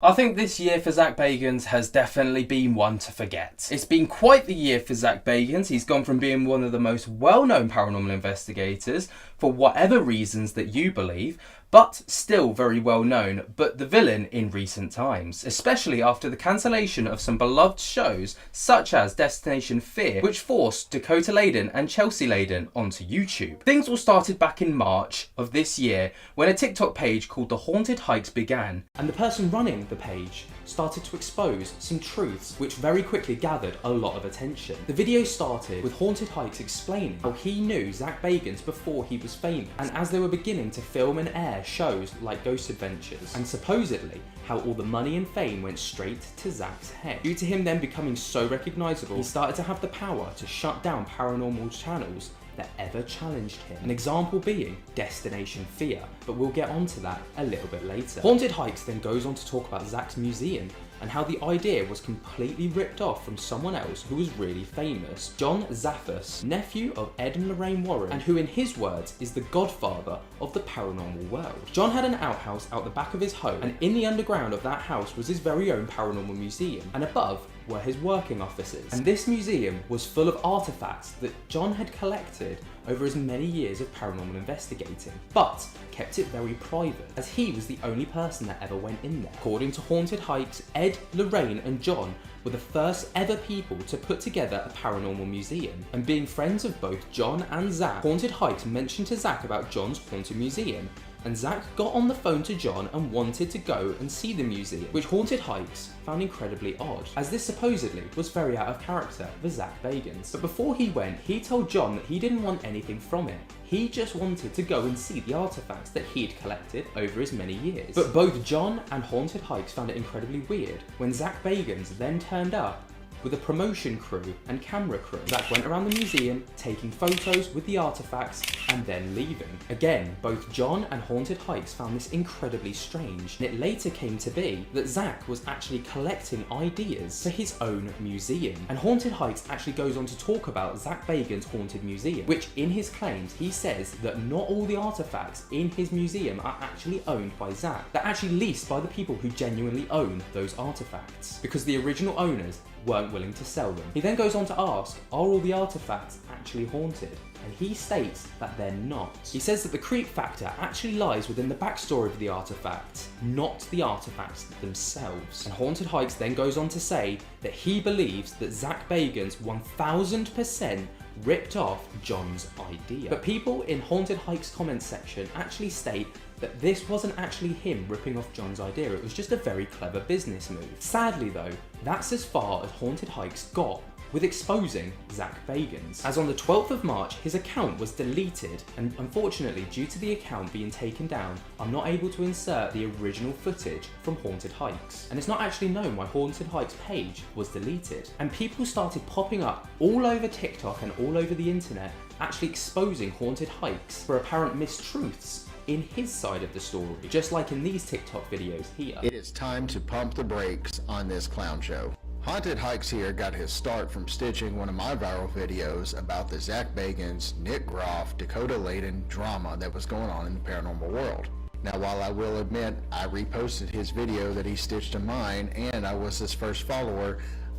I think this year for Zak Bagans has definitely been one to forget. It's been quite the year for Zak Bagans. He's gone from being one of the most well-known paranormal investigators, for whatever reasons that you believe, but still very well known, but the villain in recent times, especially after the cancellation of some beloved shows such as Destination Fear, which forced Dakota Layden and Chelsea Layden onto YouTube. Things all started back in March of this year when a TikTok page called The Haunted Hikes began, and the person running the page started to expose some truths which very quickly gathered a lot of attention. The video started with Haunted Hikes explaining how he knew Zak Bagans before he was famous, and as they were beginning to film and air shows like Ghost Adventures, and supposedly how all the money and fame went straight to Zak's head. Due to him then becoming so recognisable, he started to have the power to shut down paranormal channels that ever challenged him. An example being Destination Fear, but we'll get onto that a little bit later. Haunted Hikes then goes on to talk about Zak's museum and how the idea was completely ripped off from someone else who was really famous, John Zaffis, nephew of Ed and Lorraine Warren, and who in his words is the godfather of the paranormal world. John had an outhouse out the back of his home, and in the underground of that house was his very own paranormal museum, and above were his working offices. And this museum was full of artifacts that John had collected over his many years of paranormal investigating, but kept it very private, as he was the only person that ever went in there. According to Haunted Hikes, Ed, Lorraine and John were the first ever people to put together a paranormal museum, and being friends of both John and Zak, Haunted Hikes mentioned to Zak about John's haunted museum, and Zak got on the phone to John and wanted to go and see the museum, which Haunted Hikes found incredibly odd, as this supposedly was very out of character for Zak Bagans. But before he went, he told John that he didn't want anything from it. He just wanted to go and see the artifacts that he'd collected over his many years. But both John and Haunted Hikes found it incredibly weird when Zak Bagans then turned up with a promotion crew and camera crew. Zak went around the museum, taking photos with the artifacts and then leaving. Again, both John and Haunted Hikes found this incredibly strange, and it later came to be that Zak was actually collecting ideas for his own museum. And Haunted Hikes actually goes on to talk about Zak Bagans' haunted museum, which in his claims he says that not all the artifacts in his museum are actually owned by Zak. They're actually leased by the people who genuinely own those artifacts, because the original owners weren't willing to sell them. He then goes on to ask, are all the artifacts actually haunted? And he states that they're not. He says that the creep factor actually lies within the backstory of the artifacts, not the artifacts themselves. And Haunted Hikes then goes on to say that he believes that Zak Bagans 1000% ripped off John's idea. But people in Haunted Hikes comments section actually state that this wasn't actually him ripping off John's idea, it was just a very clever business move. Sadly though, that's as far as Haunted Hikes got with exposing Zak Bagans, as on the 12th of March his account was deleted, and unfortunately due to the account being taken down, I'm not able to insert the original footage from Haunted Hikes, and it's not actually known why Haunted Hikes page was deleted. And people started popping up all over TikTok and all over the internet actually exposing Haunted Hikes for apparent mistruths in his side of the story, just like in these TikTok videos here. It is time to pump the brakes on this clown show. Haunted Hikes here got his start from stitching one of my viral videos about the Zak Bagans, Nick Groff, Dakota Layden drama that was going on in the paranormal world. Now, while I will admit I reposted his video that he stitched to mine and I was his first follower,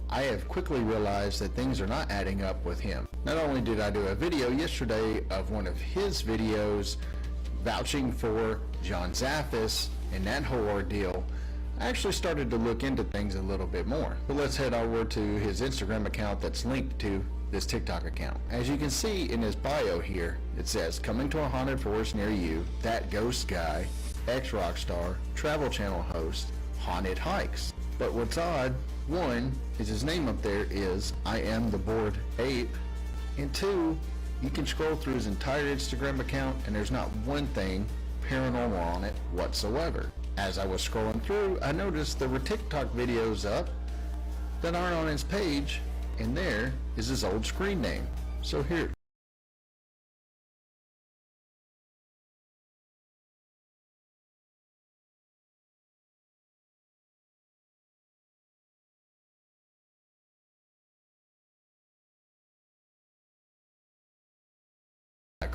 I have quickly realized that things are not adding up with him. Not only did I do a video yesterday of one of his videos vouching for John Zaffis and that whole ordeal, I actually started to look into things a little bit more. But let's head over to his Instagram account that's linked to this TikTok account. As you can see in his bio here, it says, coming to a haunted forest near you, that ghost guy, ex-rock star, travel channel host, Haunted Hikes. But what's odd, one, is his name up there is I Am the Bored Ape, and two, you can scroll through his entire Instagram account and there's not one thing paranormal on it whatsoever. As I was scrolling through, I noticed there were TikTok videos up that aren't on his page, and there is his old screen name. So here.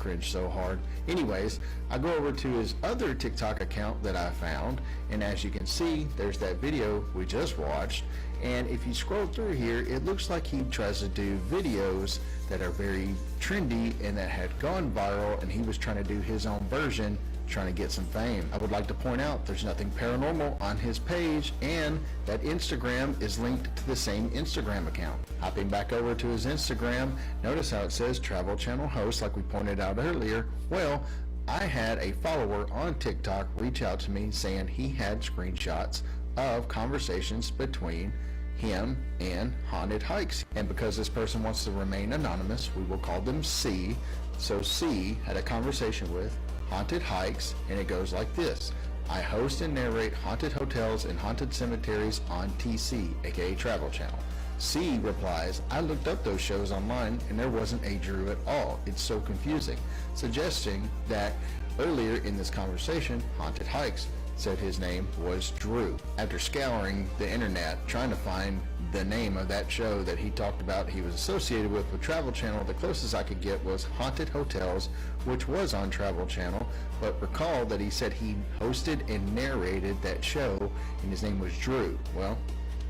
cringed so hard. Anyways, I go over to his other TikTok account that I found, and as you can see, there's that video we just watched. And if you scroll through here, it looks like he tries to do videos that are very trendy and that had gone viral, and he was trying to do his own version, trying to get some fame. I would like to point out there's nothing paranormal on his page, and that Instagram is linked to the same Instagram account. Hopping back over to his Instagram, notice how it says Travel Channel Host like we pointed out earlier. Well, I had a follower on TikTok reach out to me saying he had screenshots of conversations between him and Haunted Hikes. And because this person wants to remain anonymous, we will call them C. So C had a conversation with Haunted Hikes, and it goes like this. I host and narrate haunted hotels and haunted cemeteries on TC, aka Travel Channel. C replies, I looked up those shows online and there wasn't a Drew at all. It's so confusing. Suggesting that earlier in this conversation, Haunted Hikes said his name was Drew. After scouring the internet trying to find the name of that show that he talked about he was associated with Travel Channel, the closest I could get was Haunted Hotels, which was on Travel Channel, but recall that he said he hosted and narrated that show and his name was Drew. Well,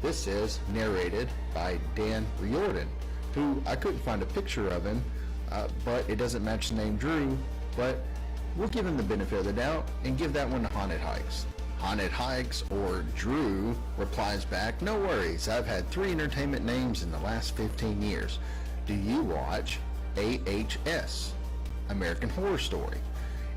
this is narrated by Dan Riordan, who I couldn't find a picture of him, but it doesn't match the name Drew, but we'll give him the benefit of the doubt and give that one to Haunted Hikes. Haunted Hikes, or Drew, replies back, no worries, I've had 3 entertainment names in the last 15 years. Do you watch AHS, American Horror Story?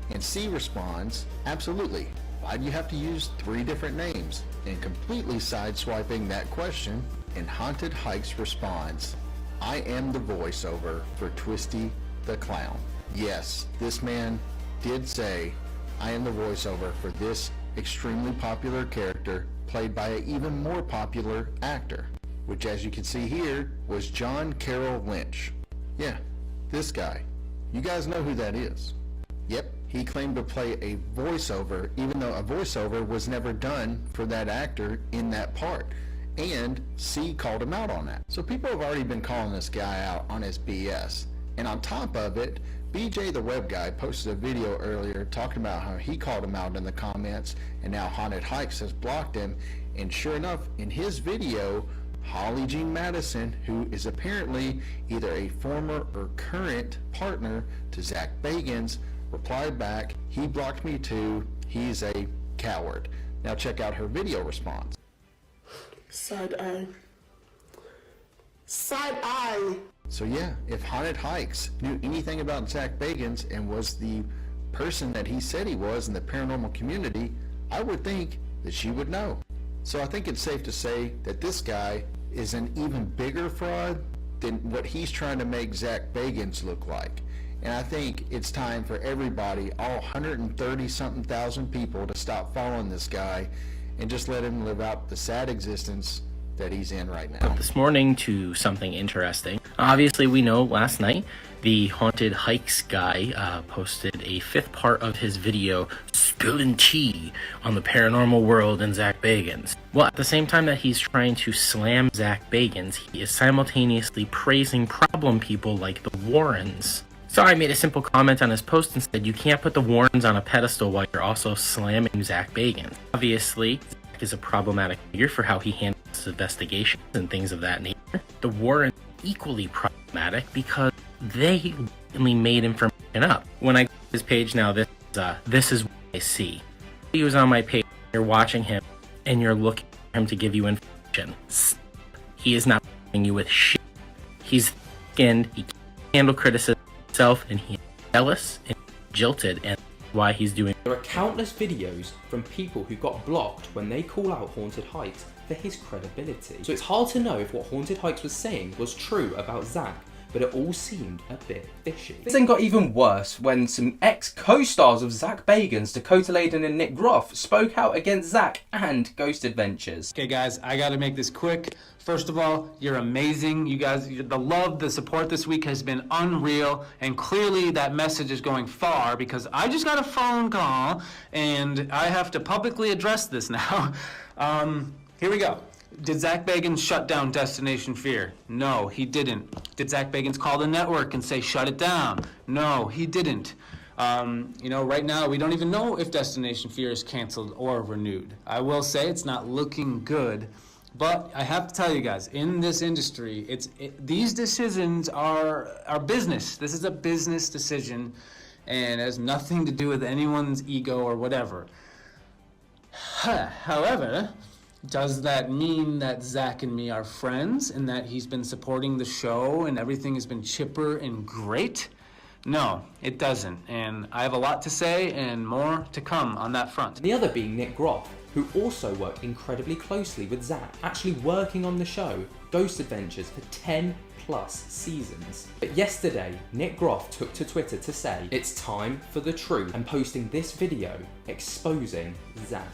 And C responds, absolutely. Why do you have to use 3 different names? And completely sideswiping that question, and Haunted Hikes responds, I am the voiceover for Twisty the Clown. Yes, this man did say, I am the voiceover for this extremely popular character played by an even more popular actor, which as you can see here was John Carroll Lynch. Yeah, this guy. You guys know who that is. Yep, he claimed to play a voiceover even though a voiceover was never done for that actor in that part. And C called him out on that. So people have already been calling this guy out on his BS. And on top of it, BJ the Web Guy posted a video earlier talking about how he called him out in the comments, and now Haunted Hikes has blocked him. And sure enough, in his video, Holly Jean Madison, who is apparently either a former or current partner to Zak Bagans, replied back, he blocked me too, he's a coward. Now check out her video response. Side eye. Side eye. So yeah, if Haunted Hikes knew anything about Zak Bagans and was the person that he said he was in the paranormal community, I would think that she would know. So I think it's safe to say that this guy is an even bigger fraud than what he's trying to make Zak Bagans look like. And I think it's time for everybody, all 130 something thousand people, to stop following this guy and just let him live out the sad existence that he's in right now. This morning to something interesting. Obviously, we know last night the Haunted Hikes guy posted a 5th part of his video spilling tea on the paranormal world and Zak Bagans. Well, at the same time that he's trying to slam Zak Bagans, he is simultaneously praising problem people like the Warrens. So I made a simple comment on his post and said, you can't put the Warrens on a pedestal while you're also slamming Zak Bagans. Obviously, Zak is a problematic figure for how he handles investigations and things of that nature. The Warrens are equally problematic because they only made information up. When I go to his page now, this is what I see. He was on my page, you're watching him, and you're looking for him to give you information. He is not giving you with shit. He's skinned, he can't handle criticism himself, and he's jealous and jilted, and that's why he's doing. There are countless videos from people who got blocked when they call out Haunted Hikes for his credibility. So it's hard to know if what Haunted Hikes was saying was true about Zak, but it all seemed a bit fishy. This then got even worse when some ex-co-stars of Zak Bagans, Dakota Layden and Nick Groff, spoke out against Zak and Ghost Adventures. Okay guys, I gotta make this quick. First of all, you're amazing. You guys, the love, the support this week has been unreal, and clearly that message is going far because I just got a phone call and I have to publicly address this now. Here we go. Did Zak Bagans shut down Destination Fear? No, he didn't. Did Zak Bagans call the network and say shut it down? No, he didn't. Right now we don't even know if Destination Fear is canceled or renewed. I will say it's not looking good, but I have to tell you guys, in this industry, these decisions are business. This is a business decision, and it has nothing to do with anyone's ego or whatever. However, does that mean that Zach and me are friends and that he's been supporting the show and everything has been chipper and great? No, it doesn't. And I have a lot to say and more to come on that front. The other being Nick Groff, who also worked incredibly closely with Zach, actually working on the show Ghost Adventures for 10 plus seasons. But yesterday, Nick Groff took to Twitter to say it's time for the truth and posting this video exposing Zach.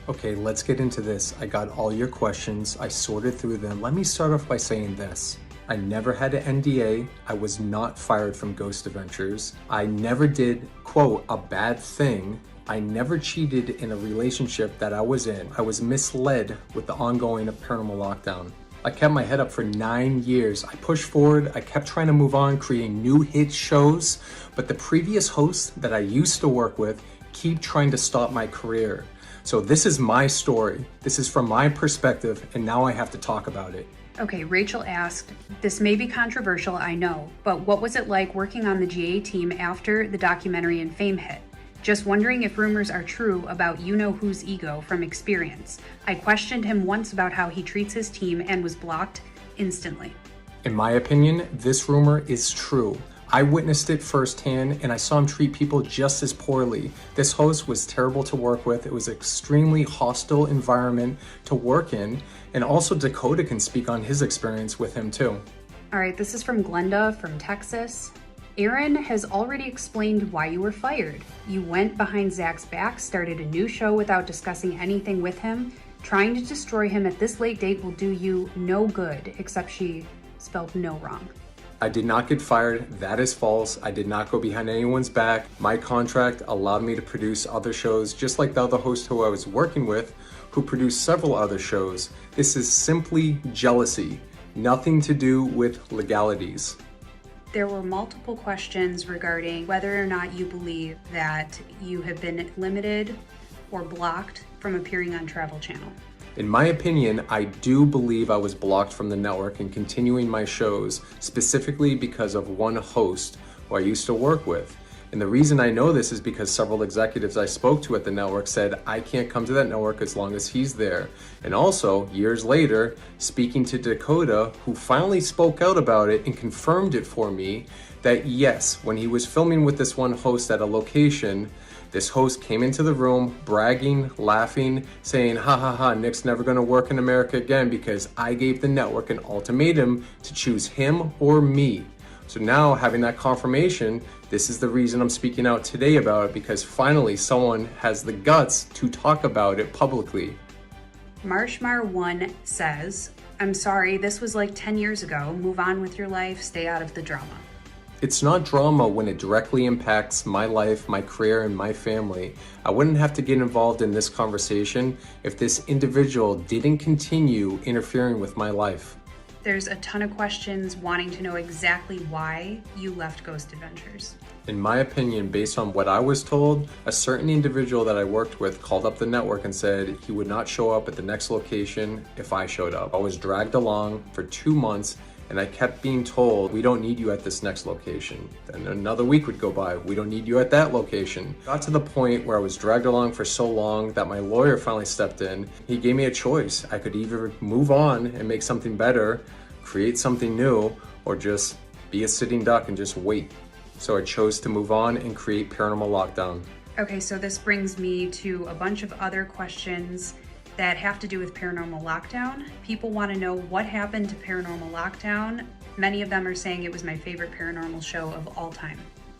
Okay, let's get into this. I got all your questions. I sorted through them. Let me start off by saying this. I never had an NDA. I was not fired from Ghost Adventures. I never did, quote, a bad thing. I never cheated in a relationship that I was in. I was misled with the ongoing Paranormal Lockdown. I kept my head up for 9 years. I pushed forward. I kept trying to move on, creating new hit shows. But the previous hosts that I used to work with keep trying to stop my career. So this is my story. This is from my perspective, and now I have to talk about it. Okay, Rachel asked, this may be controversial, I know, but what was it like working on the GA team after the documentary and Fame hit? Just wondering if rumors are true about you-know-whose ego from experience. I questioned him once about how he treats his team and was blocked instantly. In my opinion, this rumor is true. I witnessed it firsthand, and I saw him treat people just as poorly. This host was terrible to work with. It was an extremely hostile environment to work in, and also Dakota can speak on his experience with him too. All right, this is from Glenda from Texas. Aaron has already explained why you were fired. You went behind Zach's back, started a new show without discussing anything with him. Trying to destroy him at this late date will do you no good, except she spelled no wrong. I did not get fired. That is false. I did not go behind anyone's back. My contract allowed me to produce other shows, just like the other host who I was working with, who produced several other shows. This is simply jealousy, nothing to do with legalities. There were multiple questions regarding whether or not you believe that you have been limited or blocked from appearing on Travel Channel. In my opinion, I do believe I was blocked from the network and continuing my shows, specifically because of one host who I used to work with. And the reason I know this is because several executives I spoke to at the network said I can't come to that network as long as he's there. And also, years later, speaking to Dakota, who finally spoke out about it and confirmed it for me, that yes, when he was filming with this one host at a location, this host came into the room bragging, laughing, saying, ha ha ha, Nick's never gonna work in America again because I gave the network an ultimatum to choose him or me. So now, having that confirmation, this is the reason I'm speaking out today about it, because finally someone has the guts to talk about it publicly. Marshmar1 says, I'm sorry, this was like 10 years ago. Move on with your life, stay out of the drama. It's not drama when it directly impacts my life, my career, and my family. I wouldn't have to get involved in this conversation if this individual didn't continue interfering with my life. There's a ton of questions wanting to know exactly why you left Ghost Adventures. In my opinion, based on what I was told, a certain individual that I worked with called up the network and said he would not show up at the next location if I showed up. I was dragged along for 2 months, and I kept being told, we don't need you at this next location. Then another week would go by, we don't need you at that location. Got to the point where I was dragged along for so long that my lawyer finally stepped in. He gave me a choice. I could either move on and make something better, create something new, or just be a sitting duck and just wait. So I chose to move on and create Paranormal Lockdown. Okay, so this brings me to a bunch of other questions that have to do with Paranormal Lockdown. People want to know what happened to Paranormal Lockdown. Many of them are saying it was my favorite paranormal show of all time.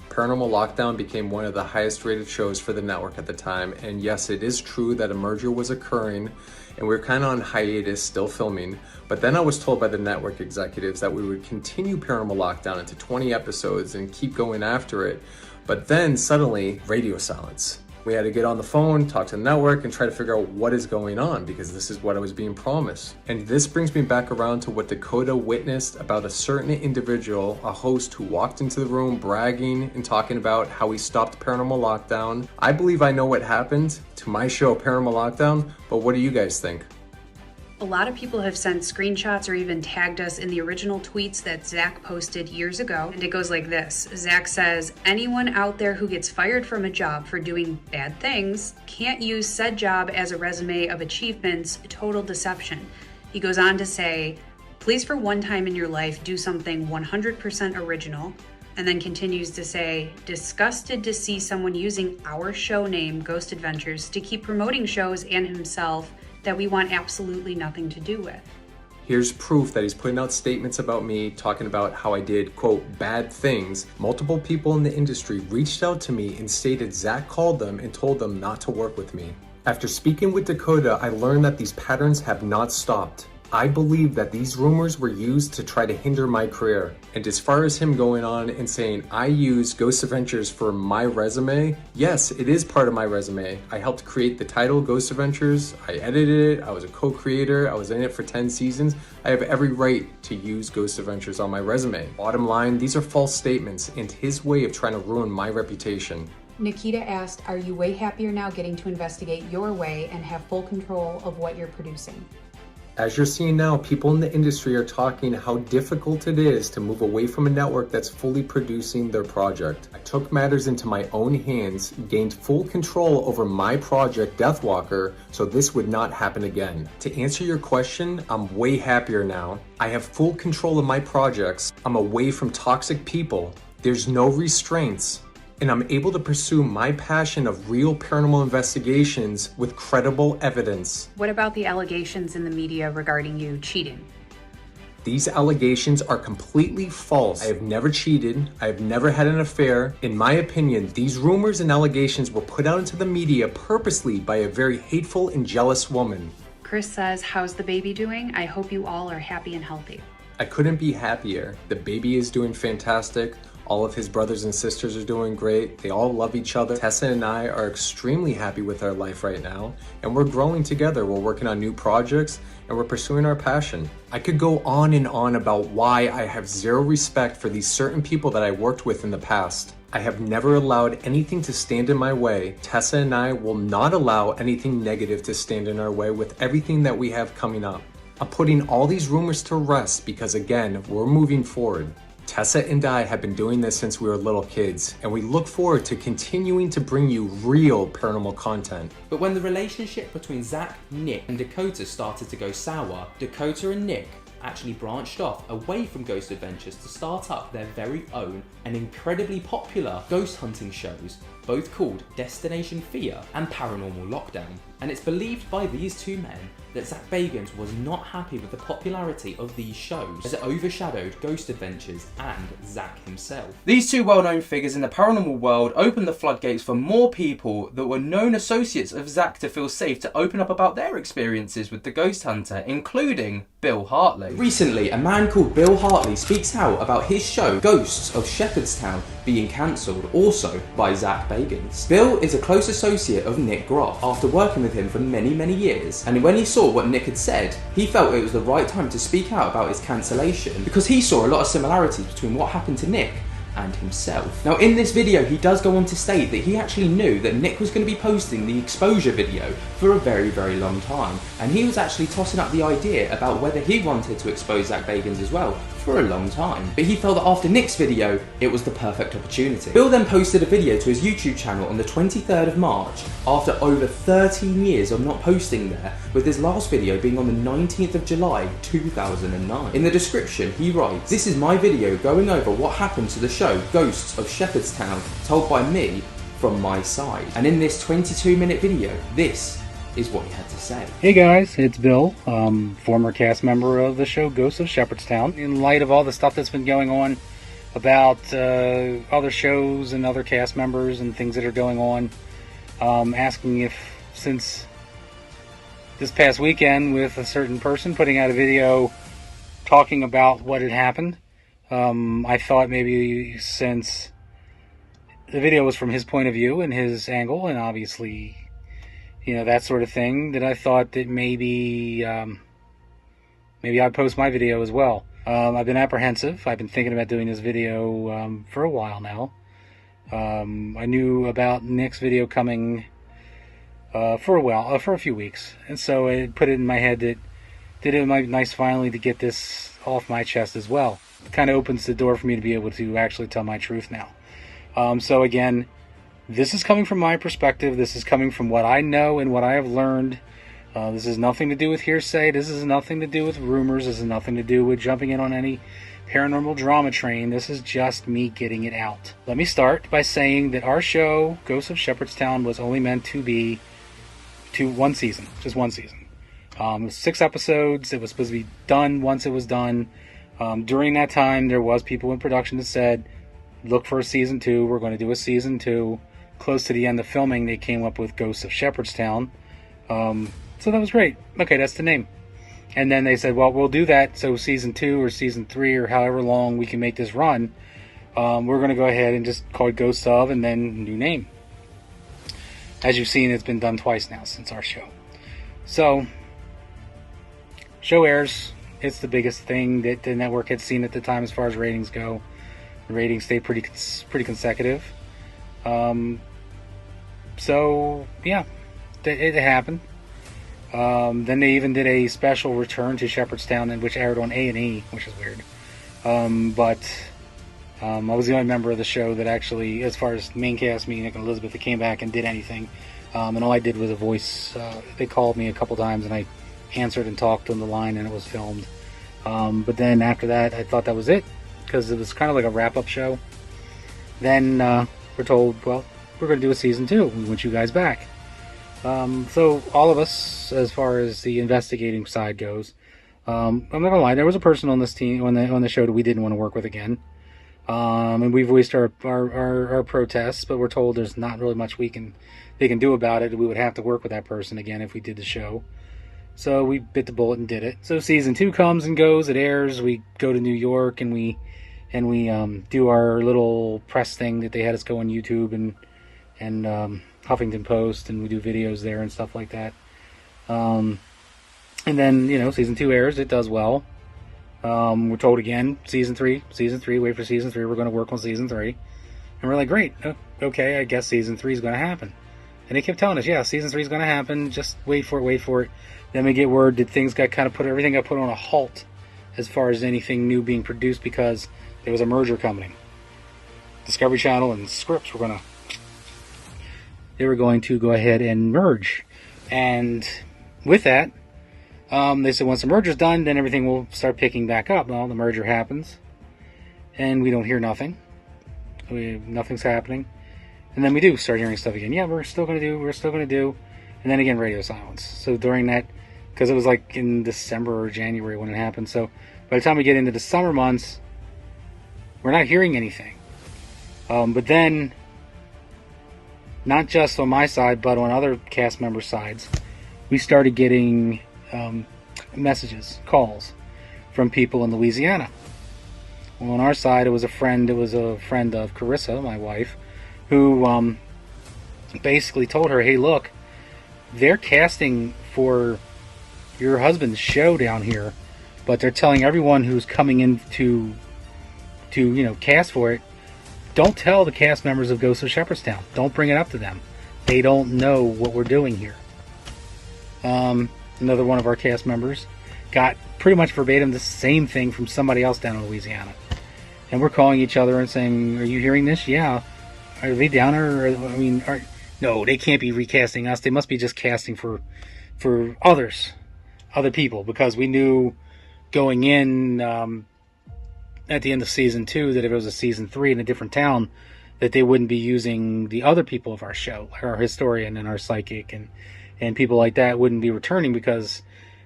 Paranormal Lockdown became one of the highest rated shows for the network at the time, and yes, it is true that a merger was occurring and we were kind of on hiatus, still filming, but then I was told by the network executives that we would continue Paranormal Lockdown into 20 episodes and keep going after it, but then suddenly, radio silence. We had to get on the phone, talk to the network, and try to figure out what is going on, because this is what I was being promised. And this brings me back around to what Dakota witnessed about a certain individual, a host who walked into the room bragging and talking about how he stopped Paranormal Lockdown. I believe I know what happened to my show, Paranormal Lockdown, but what do you guys think? A lot of people have sent screenshots or even tagged us in the original tweets that Zak posted years ago, and it goes like this. Zak says, anyone out there who gets fired from a job for doing bad things can't use said job as a resume of achievements, total deception. He goes on to say, please for one time in your life do something 100% original, and then continues to say, disgusted to see someone using our show name, Ghost Adventures, to keep promoting shows and himself that we want absolutely nothing to do with. Here's proof that he's putting out statements about me, talking about how I did, quote, bad things. Multiple people in the industry reached out to me and stated Zak called them and told them not to work with me. After speaking with Dakota, I learned that these patterns have not stopped. I believe that these rumors were used to try to hinder my career. And as far as him going on and saying I use Ghost Adventures for my resume, yes, it is part of my resume. I helped create the title Ghost Adventures. I edited it. I was a co-creator. I was in it for 10 seasons. I have every right to use Ghost Adventures on my resume. Bottom line, these are false statements and his way of trying to ruin my reputation. Nikita asked, are you way happier now getting to investigate your way and have full control of what you're producing? As you're seeing now, people in the industry are talking how difficult it is to move away from a network that's fully producing their project. I took matters into my own hands, gained full control over my project, Deathwalker, so this would not happen again. To answer your question, I'm way happier now. I have full control of my projects. I'm away from toxic people. There's no restraints. And I'm able to pursue my passion of real paranormal investigations with credible evidence. What about the allegations in the media regarding you cheating? These allegations are completely false. I have never cheated. I have never had an affair. In my opinion, these rumors and allegations were put out into the media purposely by a very hateful and jealous woman. Chris says, how's the baby doing? I hope you all are happy and healthy. I couldn't be happier. The baby is doing fantastic. All of his brothers and sisters are doing great. They all love each other. Tessa and I are extremely happy with our life right now, and we're growing together. We're working on new projects, and we're pursuing our passion. I could go on and on about why I have zero respect for these certain people that I worked with in the past. I have never allowed anything to stand in my way. Tessa and I will not allow anything negative to stand in our way with everything that we have coming up. I'm putting all these rumors to rest because, again, we're moving forward. Tessa and I have been doing this since we were little kids, and we look forward to continuing to bring you real paranormal content. But when the relationship between Zak, Nick and Dakota started to go sour, Dakota and Nick actually branched off away from Ghost Adventures to start up their very own and incredibly popular ghost hunting shows, both called Destination Fear and Paranormal Lockdown. And it's believed by these two men that Zak Bagans was not happy with the popularity of these shows as it overshadowed Ghost Adventures and Zak himself. These two well-known figures in the paranormal world opened the floodgates for more people that were known associates of Zak to feel safe to open up about their experiences with the ghost hunter, including Bill Hartley. Recently, a man called Bill Hartley speaks out about his show Ghosts of Shepherdstown being cancelled, also by Zak Bagans. Bill is a close associate of Nick Groff after working with him for many years, and when he saw what Nick had said, he felt it was the right time to speak out about his cancellation because he saw a lot of similarities between what happened to Nick and himself. Now in this video he does go on to state that he actually knew that Nick was going to be posting the exposure video for a very long time, and he was actually tossing up the idea about whether he wanted to expose Zak Bagans as well for a long time. But he felt that after Nick's video, it was the perfect opportunity. Bill then posted a video to his YouTube channel on the 23rd of March after over 13 years of not posting there, with his last video being on the 19th of July 2009. In the description he writes, "This is my video going over what happened to the show Ghosts of Shepherdstown, told by me from my side." And in this 22-minute video, this is what he had to say. Hey guys, it's Bill, former cast member of the show Ghosts of Shepherdstown. In light of all the stuff that's been going on about other shows and other cast members and things that are going on, asking if, since this past weekend with a certain person putting out a video talking about what had happened, I thought maybe since the video was from his point of view and his angle, and obviously, that sort of thing, that I thought that maybe I'd post my video as well. I've been apprehensive. I've been thinking about doing this video for a while now. I knew about Nick's video coming for a few weeks, and so I put it in my head that it might be nice finally to get this off my chest as well. It kind of opens the door for me to be able to actually tell my truth now. So again, this is coming from my perspective. This is coming from what I know and what I have learned. This has nothing to do with hearsay. This has nothing to do with rumors. This has nothing to do with jumping in on any paranormal drama train. This is just me getting it out. Let me start by saying that our show, Ghosts of Shepherdstown, was only meant to be one season. Just one season. It was 6 episodes. It was supposed to be done once it was done. During that time, there was people in production that said, look for a season 2. We're going to do a season 2. Close to the end of filming, they came up with Ghosts of Shepherdstown. So that was great. Okay, that's the name. And then they said, well, we'll do that. So season 2 or season 3 or however long we can make this run, we're going to go ahead and just call it Ghosts of and then new name. As you've seen, it's been done twice now since our show. So, show airs. It's the biggest thing that the network had seen at the time as far as ratings go. The ratings stayed pretty consecutive. So, yeah, it happened. Then they even did a special return to Shepherdstown, which aired on A&E, which is weird. But I was the only member of the show that actually, as far as main cast, me, Nick, and Elizabeth, that came back and did anything. And all I did was a voice. They called me a couple times, and I answered and talked on the line, and it was filmed. But then after that, I thought that was it, because it was kind of like a wrap-up show. Then we're told, well, we're going to do a season 2. We want you guys back. So all of us, as far as the investigating side goes, I'm not gonna lie, there was a person on this team on the show that we didn't want to work with again, and we voiced our protests, but we're told there's not really much they can do about it. We would have to work with that person again if we did the show. So we bit the bullet and did it. So season 2 comes and goes. It airs. We go to New York and we do our little press thing that they had us go on YouTube and Huffington Post, and we do videos there and stuff like that. And then, season 2 airs. It does well. We're told again, season 3, wait for season 3. We're going to work on season 3. And we're like, great. Okay, I guess season 3 is going to happen. And they kept telling us, yeah, season 3 is going to happen. Just wait for it. Then we get word that everything got put on a halt as far as anything new being produced because there was a merger coming. Discovery Channel and Scripps were going to go ahead and merge. And with that, they said once the merger's done, then everything will start picking back up. Well, the merger happens, and we don't hear nothing. Nothing's happening. And then we do start hearing stuff again. Yeah, we're still going to do. And then again, radio silence. So during that, because it was like in December or January when it happened. So by the time we get into the summer months, we're not hearing anything. But then, not just on my side, but on other cast member sides, we started getting messages, calls from people in Louisiana. Well, on our side, it was a friend of Carissa, my wife, who basically told her, hey, look, they're casting for your husband's show down here, but they're telling everyone who's coming in to cast for it, don't tell the cast members of Ghosts of Shepherdstown. Don't bring it up to them. They don't know what we're doing here. Another one of our cast members got pretty much verbatim the same thing from somebody else down in Louisiana. And we're calling each other and saying, are you hearing this? Yeah. Are they down there? No, they can't be recasting us. They must be just casting for other people, because we knew going in at the end of season 2 that if it was a season 3 in a different town, that they wouldn't be using the other people of our show, like our historian and our psychic and people like that wouldn't be returning, because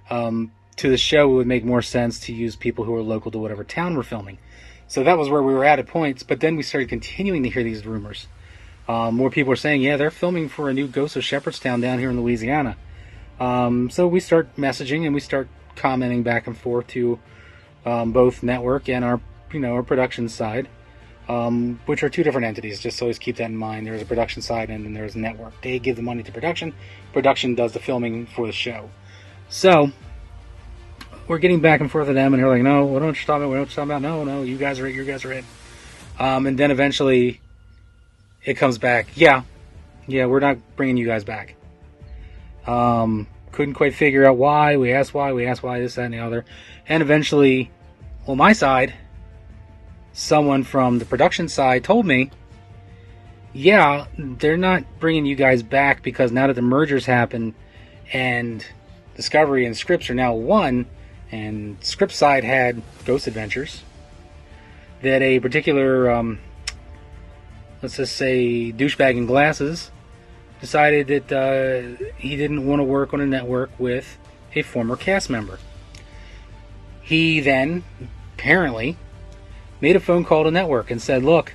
to the show it would make more sense to use people who are local to whatever town we're filming. So that was where we were at points, but then we started continuing to hear these rumors. More people were saying, yeah, they're filming for a new Ghosts of Shepherdstown down here in Louisiana. So we start messaging and we start commenting back and forth to both network and our production side. which are two different entities. Just always keep that in mind. There's a production side and then there's a network. They give the money to production. Production does the filming for the show. So we're getting back and forth with them, and they're like, no, what don't you talk about? What don't you talk about? No, you guys are it. You guys are it. And then eventually it comes back. Yeah, we're not bringing you guys back. Couldn't quite figure out why. We asked why, this, that, and the other. And eventually, on my side, someone from the production side told me, yeah, they're not bringing you guys back because now that the mergers happen and Discovery and Scripps are now one, and Scripps side had Ghost Adventures, that a particular, let's just say, douchebag in glasses decided that he didn't want to work on a network with a former cast member. He then, apparently, made a phone call to network and said, look,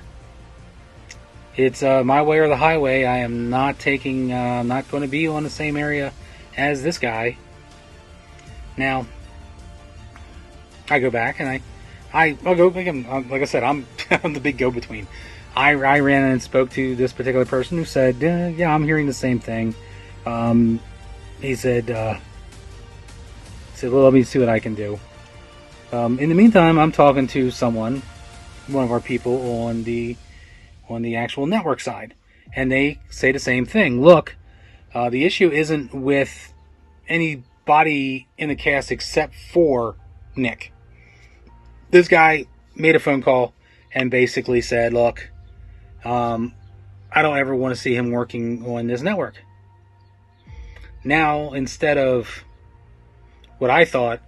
it's my way or the highway. I am not taking, not going to be on the same area as this guy. Now, I go back and I'll go, like I said, I'm the big go-between. I ran and spoke to this particular person who said, yeah, I'm hearing the same thing. He said, well, let me see what I can do. In the meantime, I'm talking to someone, one of our people on the actual network side, and they say the same thing. Look, the issue isn't with anybody in the cast except for Nick. This guy made a phone call and basically said, look, I don't ever want to see him working on this network. Now, instead of what I thought,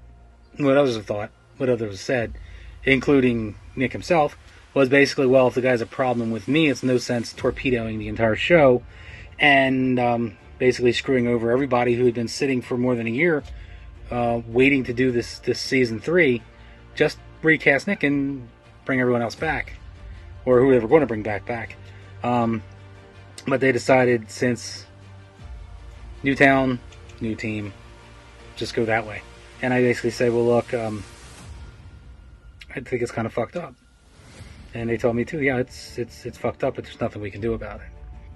what others have thought, what others have said, including Nick himself, was basically, well, if the guy's a problem with me, it's no sense torpedoing the entire show and basically screwing over everybody who had been sitting for more than a year waiting to do this season 3. Just recast Nick and bring everyone else back, or who they were going to bring back. But they decided, since new town, new team, just go that way. And I basically said, well, look, I think it's kind of fucked up. And they told me too, yeah, it's fucked up, but there's nothing we can do about it.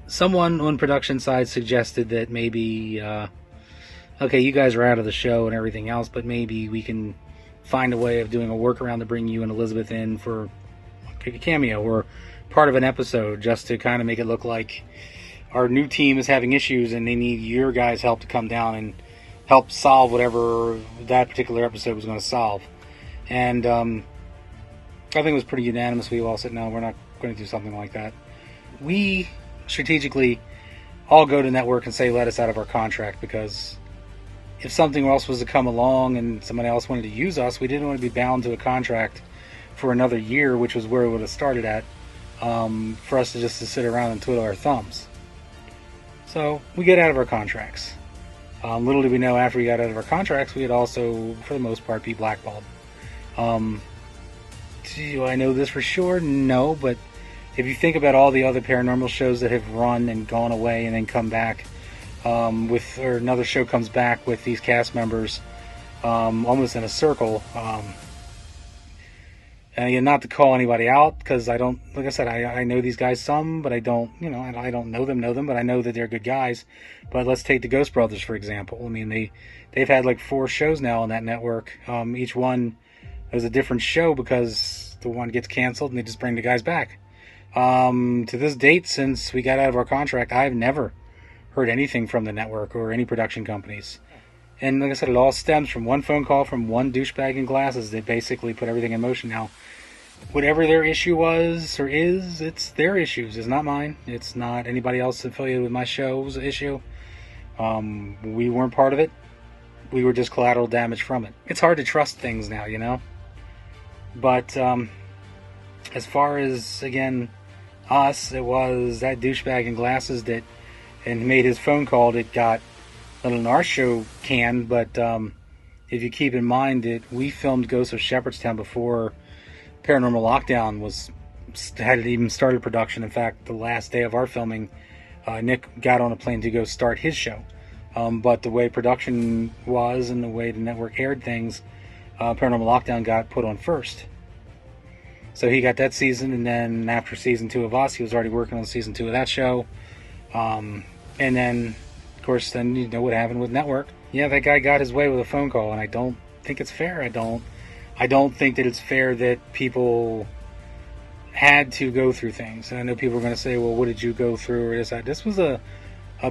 Someone on production side suggested that maybe, okay, you guys are out of the show and everything else, but maybe we can find a way of doing a workaround to bring you and Elizabeth in for a cameo or part of an episode, just to kind of make it look like our new team is having issues and they need your guys' help to come down and help solve whatever that particular episode was going to solve. And I think it was pretty unanimous. We all said, no, we're not going to do something like that. We strategically all go to network and say, let us out of our contract, because if something else was to come along and somebody else wanted to use us, we didn't want to be bound to a contract for another year, which was where it would have started at, for us to sit around and twiddle our thumbs. So we get out of our contracts. Little did we know, after we got out of our contracts, we had also, for the most part, be blackballed. Do I know this for sure? No, but if you think about all the other paranormal shows that have run and gone away and then come back, or another show comes back with these cast members, almost in a circle. And not to call anybody out, because I don't, like I said, I know these guys some, but I don't, I don't know them, but I know that they're good guys. But let's take the Ghost Brothers, for example. I mean, they've had like 4 shows now on that network. Each one is a different show because the one gets canceled and they just bring the guys back. To this date, since we got out of our contract, I've never heard anything from the network or any production companies. And like I said, it all stems from one phone call from one douchebag in glasses that basically put everything in motion. Now, whatever their issue was or is, it's their issues. It's not mine. It's not anybody else affiliated with my show's issue. We weren't part of it. We were just collateral damage from it. It's hard to trust things now, But as far as, again, us, it was that douchebag in glasses that and made his phone call that got our show canned. But if you keep in mind that we filmed Ghosts of Shepherdstown before Paranormal Lockdown hadn't even started production. In fact, the last day of our filming, Nick got on a plane to go start his show. But the way production was and the way the network aired things, Paranormal Lockdown got put on first. So he got that season, and then after season 2 of Us, he was already working on season 2 of that show. And then, of course, then you know what happened with Network. Yeah, that guy got his way with a phone call, and I don't think it's fair. I don't think that it's fair that people had to go through things. And I know people are going to say, well, what did you go through, or this, that. This was a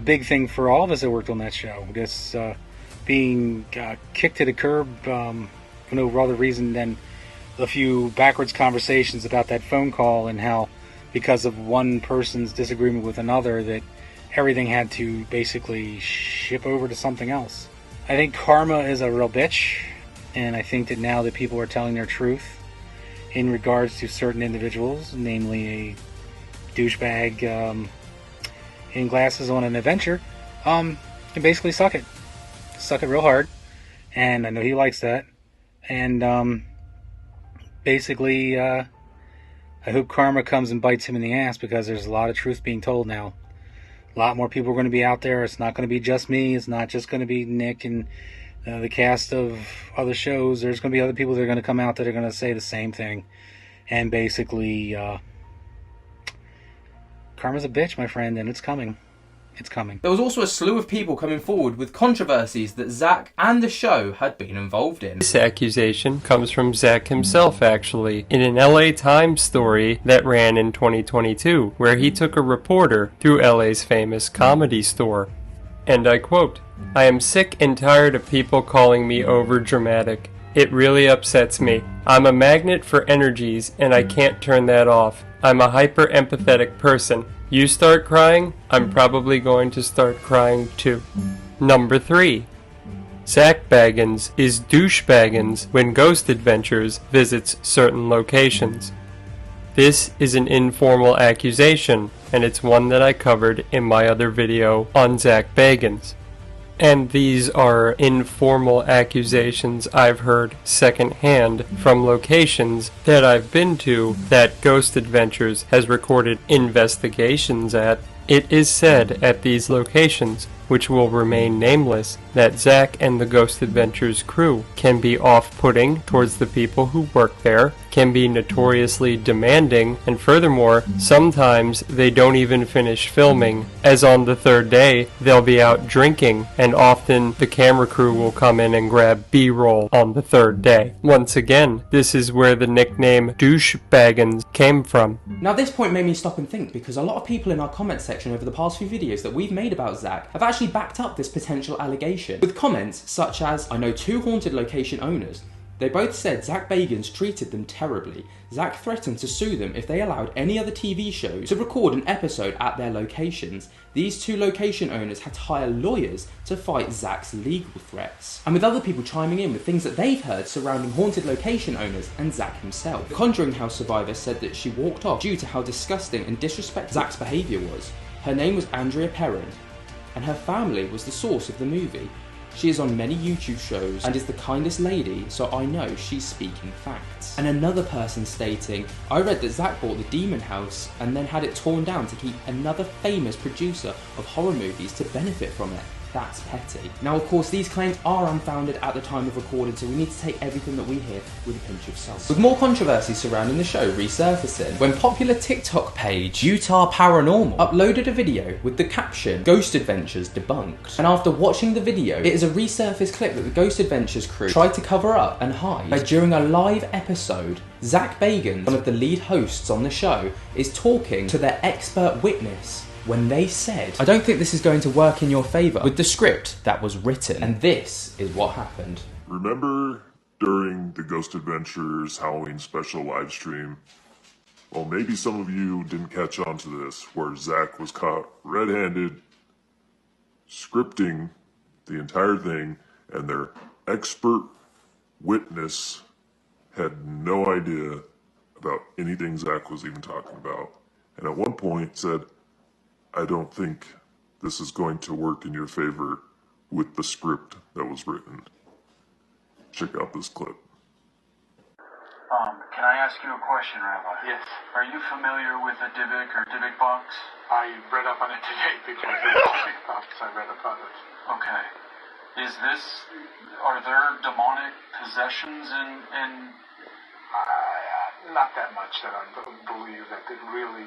big thing for all of us that worked on that show. Just being kicked to the curb for no other reason than a few backwards conversations about that phone call, and how because of one person's disagreement with another that everything had to basically ship over to something else. I think karma is a real bitch, and I think that now that people are telling their truth in regards to certain individuals, namely a douchebag in glasses on an adventure, can basically suck it real hard, and I know he likes that. And basically, I hope karma comes and bites him in the ass, because there's a lot of truth being told now. A lot more people are going to be out there. It's not going to be just me. It's not just going to be Nick and the cast of other shows. There's going to be other people that are going to come out that are going to say the same thing. And basically, karma's a bitch, my friend, and it's coming. It's coming. There was also a slew of people coming forward with controversies that Zak and the show had been involved in. This accusation comes from Zak himself, actually, in an LA Times story that ran in 2022, where he took a reporter through LA's famous Comedy Store. And I quote, "I am sick and tired of people calling me overdramatic. It really upsets me. I'm a magnet for energies, and I can't turn that off. I'm a hyper-empathetic person. You start crying, I'm probably going to start crying too." Number 3. Zak Bagans is douche Bagans when Ghost Adventures visits certain locations. This is an informal accusation, and it's one that I covered in my other video on Zak Bagans. And these are informal accusations I've heard secondhand from locations that I've been to that Ghost Adventures has recorded investigations at. It is said at these locations, which will remain nameless, that Zak and the Ghost Adventures crew can be off-putting towards the people who work there, can be notoriously demanding, and furthermore, sometimes they don't even finish filming, as on the third day they'll be out drinking, and often the camera crew will come in and grab B-roll on the third day. Once again, this is where the nickname Douche Bagans came from. Now this point made me stop and think, because a lot of people in our comment section over the past few videos that we've made about Zak have actually backed up this potential allegation, with comments such as, "I know 2 haunted location owners. They both said Zak Bagans treated them terribly. Zak threatened to sue them if they allowed any other TV shows to record an episode at their locations. These 2 location owners had to hire lawyers to fight Zak's legal threats." And with other people chiming in with things that they've heard surrounding haunted location owners and Zak himself. The Conjuring House survivor said that she walked off due to how disgusting and disrespectful Zak's behaviour was. Her name was Andrea Perrin, and her family was the source of the movie. She is on many YouTube shows and is the kindest lady, so I know she's speaking facts. And another person stating, "I read that Zak bought the Demon House and then had it torn down to keep another famous producer of horror movies to benefit from it. That's petty." Now, of course, these claims are unfounded at the time of recording, so we need to take everything that we hear with a pinch of salt. With more controversy surrounding the show resurfacing, when popular TikTok page Utah Paranormal uploaded a video with the caption "Ghost Adventures Debunked." And after watching the video, it is a resurfaced clip that the Ghost Adventures crew tried to cover up and hide. But during a live episode, Zak Bagans, one of the lead hosts on the show, is talking to their expert witness when they said, "I don't think this is going to work in your favour," with the script that was written. And this is what happened. Remember during the Ghost Adventures Halloween special live stream? Well, maybe some of you didn't catch on to this, where Zak was caught red-handed scripting the entire thing, and their expert witness had no idea about anything Zak was even talking about. And at one point said, "I don't think this is going to work in your favor with the script that was written." Check out this clip. Can I ask you a question, Rabbi? Yes. Are you familiar with a Dybbuk or Dybbuk box? I read up on it today because Dybbuk box I read about it. Okay. Are there demonic possessions in not that much that I believe that it really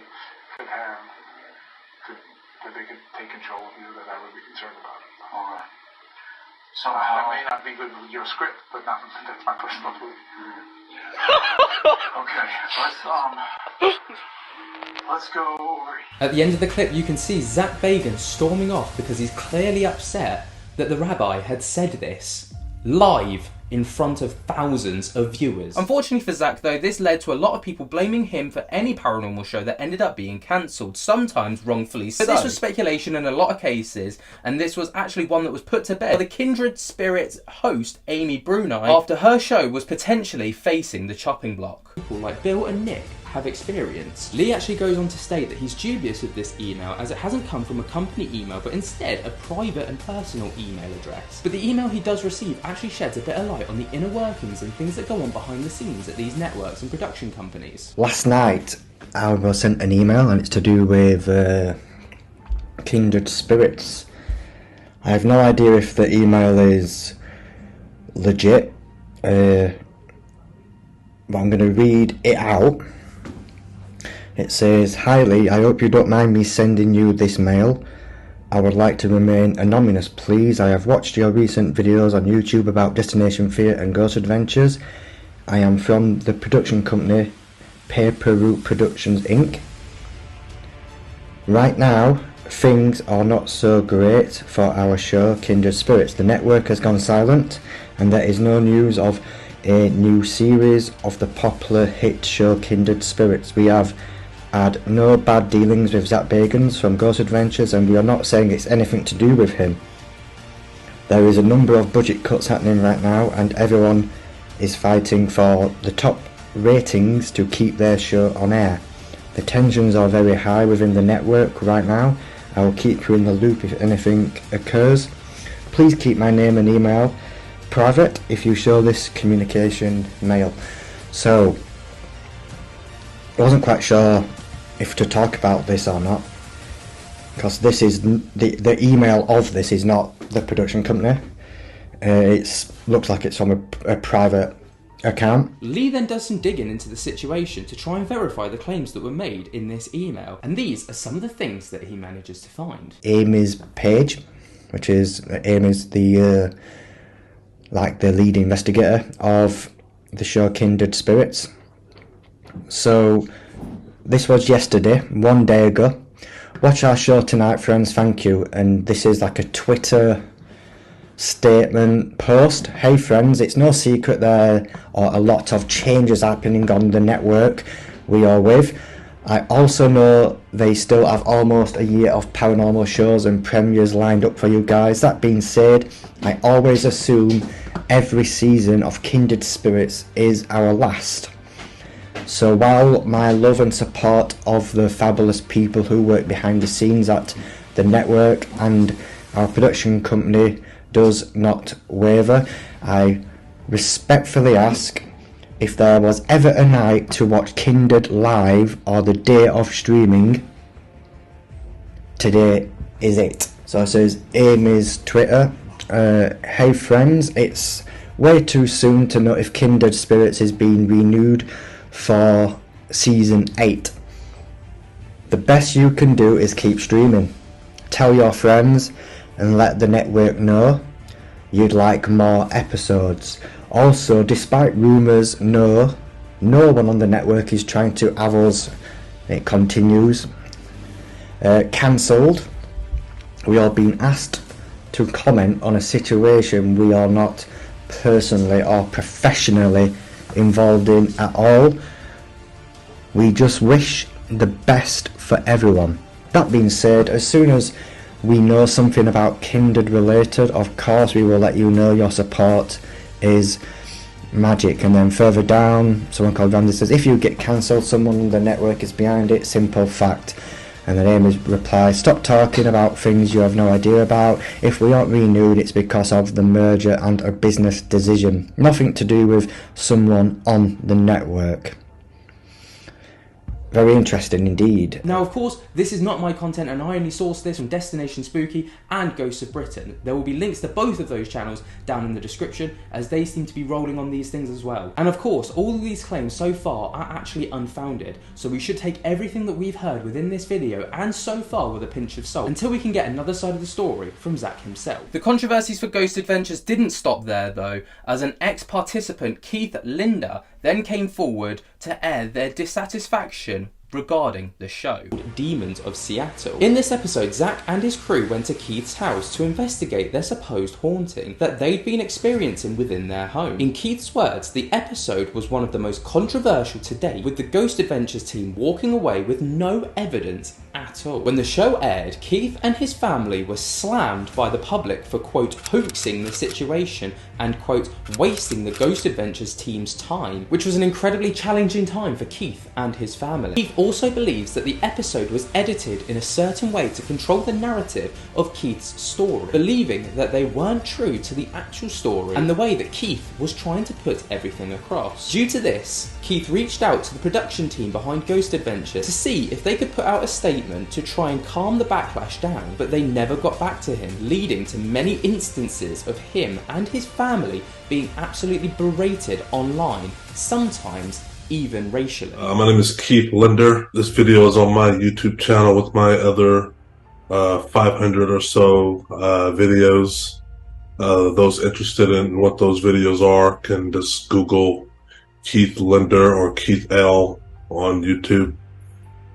could have, that they could take control of you, that I would be concerned about it. All right. So that may not be good with your script, but that's my personal belief. Okay, let's go over. At the end of the clip, you can see Zak Bagans storming off because he's clearly upset that the rabbi had said this live in front of thousands of viewers. Unfortunately for Zak though, this led to a lot of people blaming him for any paranormal show that ended up being cancelled, sometimes wrongfully so. But this was speculation in a lot of cases, and this was actually one that was put to bed by the Kindred Spirits host Amy Bruni after her show was potentially facing the chopping block. People like Bill and Nick have experienced. Lee actually goes on to state that he's dubious of this email as it hasn't come from a company email but instead a private and personal email address. But the email he does receive actually sheds a bit of light on the inner workings and things that go on behind the scenes at these networks and production companies. Last night I was sent an email and it's to do with Kindred Spirits. I have no idea if the email is legit, but I'm going to read it out. It says, "Hi Lee, I hope you don't mind me sending you this mail. I would like to remain anonymous, please. I have watched your recent videos on YouTube about Destination Fear and Ghost Adventures. I am from the production company Paper Route Productions Inc. Right now, things are not so great for our show Kindred Spirits. The network has gone silent and there is no news of a new series of the popular hit show Kindred Spirits. We have had no bad dealings with Zak Bagans from Ghost Adventures and we are not saying it's anything to do with him. There is a number of budget cuts happening right now and everyone is fighting for the top ratings to keep their show on air. The tensions are very high within the network right now. I will keep you in the loop if anything occurs. Please keep my name and email private if you show this communication mail." So I wasn't quite sure if to talk about this or not, because this is the email of this is not the production company. It looks like it's from a private account. Lee then does some digging into the situation to try and verify the claims that were made in this email, and these are some of the things that he manages to find. Amy's page, which is Amy's the lead investigator of the show Kindred Spirits. So this was yesterday, 1 day ago. "Watch our show tonight, friends, thank you." And this is like a Twitter statement post. "Hey friends, it's no secret there are a lot of changes happening on the network we are with. I also know they still have almost a year of paranormal shows and premieres lined up for you guys. That being said, I always assume every season of Kindred Spirits is our last. So while my love and support of the fabulous people who work behind the scenes at the network and our production company does not waver, I respectfully ask if there was ever a night to watch Kindred live or the day of streaming, today is it." So it says Amy's Twitter, "Hey friends, it's way too soon to know if Kindred Spirits is being renewed for season 8. The best you can do is keep streaming. Tell your friends and let the network know you'd like more episodes. Also, despite rumours, no one on the network is trying to have us," it continues, "cancelled. We are being asked to comment on a situation we are not personally or professionally involved in at all. We just wish the best for everyone. That being said, as soon as we know something about Kindred related, of course we will let you know. Your support is magic." And then further down, someone called Randy says, "If you get cancelled, someone on the network is behind it. Simple fact." And then Amy replies, "Stop talking about things you have no idea about. If we aren't renewed, it's because of the merger and a business decision. Nothing to do with someone on the network." Very interesting indeed. Now, of course, this is not my content, and I only sourced this from Destination Spooky and Ghosts of Britain. There will be links to both of those channels down in the description, as they seem to be rolling on these things as well. And of course, all of these claims so far are actually unfounded, so we should take everything that we've heard within this video and so far with a pinch of salt, until we can get another side of the story from Zak himself. The controversies for Ghost Adventures didn't stop there though, as an ex-participant, Keith Linder, then came forward to air their dissatisfaction regarding the show. Demons of Seattle. In this episode, Zak and his crew went to Keith's house to investigate their supposed haunting that they'd been experiencing within their home. In Keith's words, the episode was one of the most controversial to date, with the Ghost Adventures team walking away with no evidence at all. When the show aired, Keith and his family were slammed by the public for, quote, hoaxing the situation and, quote, wasting the Ghost Adventures team's time, which was an incredibly challenging time for Keith and his family. Keith also believes that the episode was edited in a certain way to control the narrative of Keith's story, believing that they weren't true to the actual story and the way that Keith was trying to put everything across. Due to this, Keith reached out to the production team behind Ghost Adventures to see if they could put out a statement to try and calm the backlash down, but they never got back to him, leading to many instances of him and his family being absolutely berated online, sometimes even racially. My name is Keith Linder. This video is on my YouTube channel with my other 500 or so videos. Those interested in what those videos are can just Google Keith Linder or Keith L on YouTube.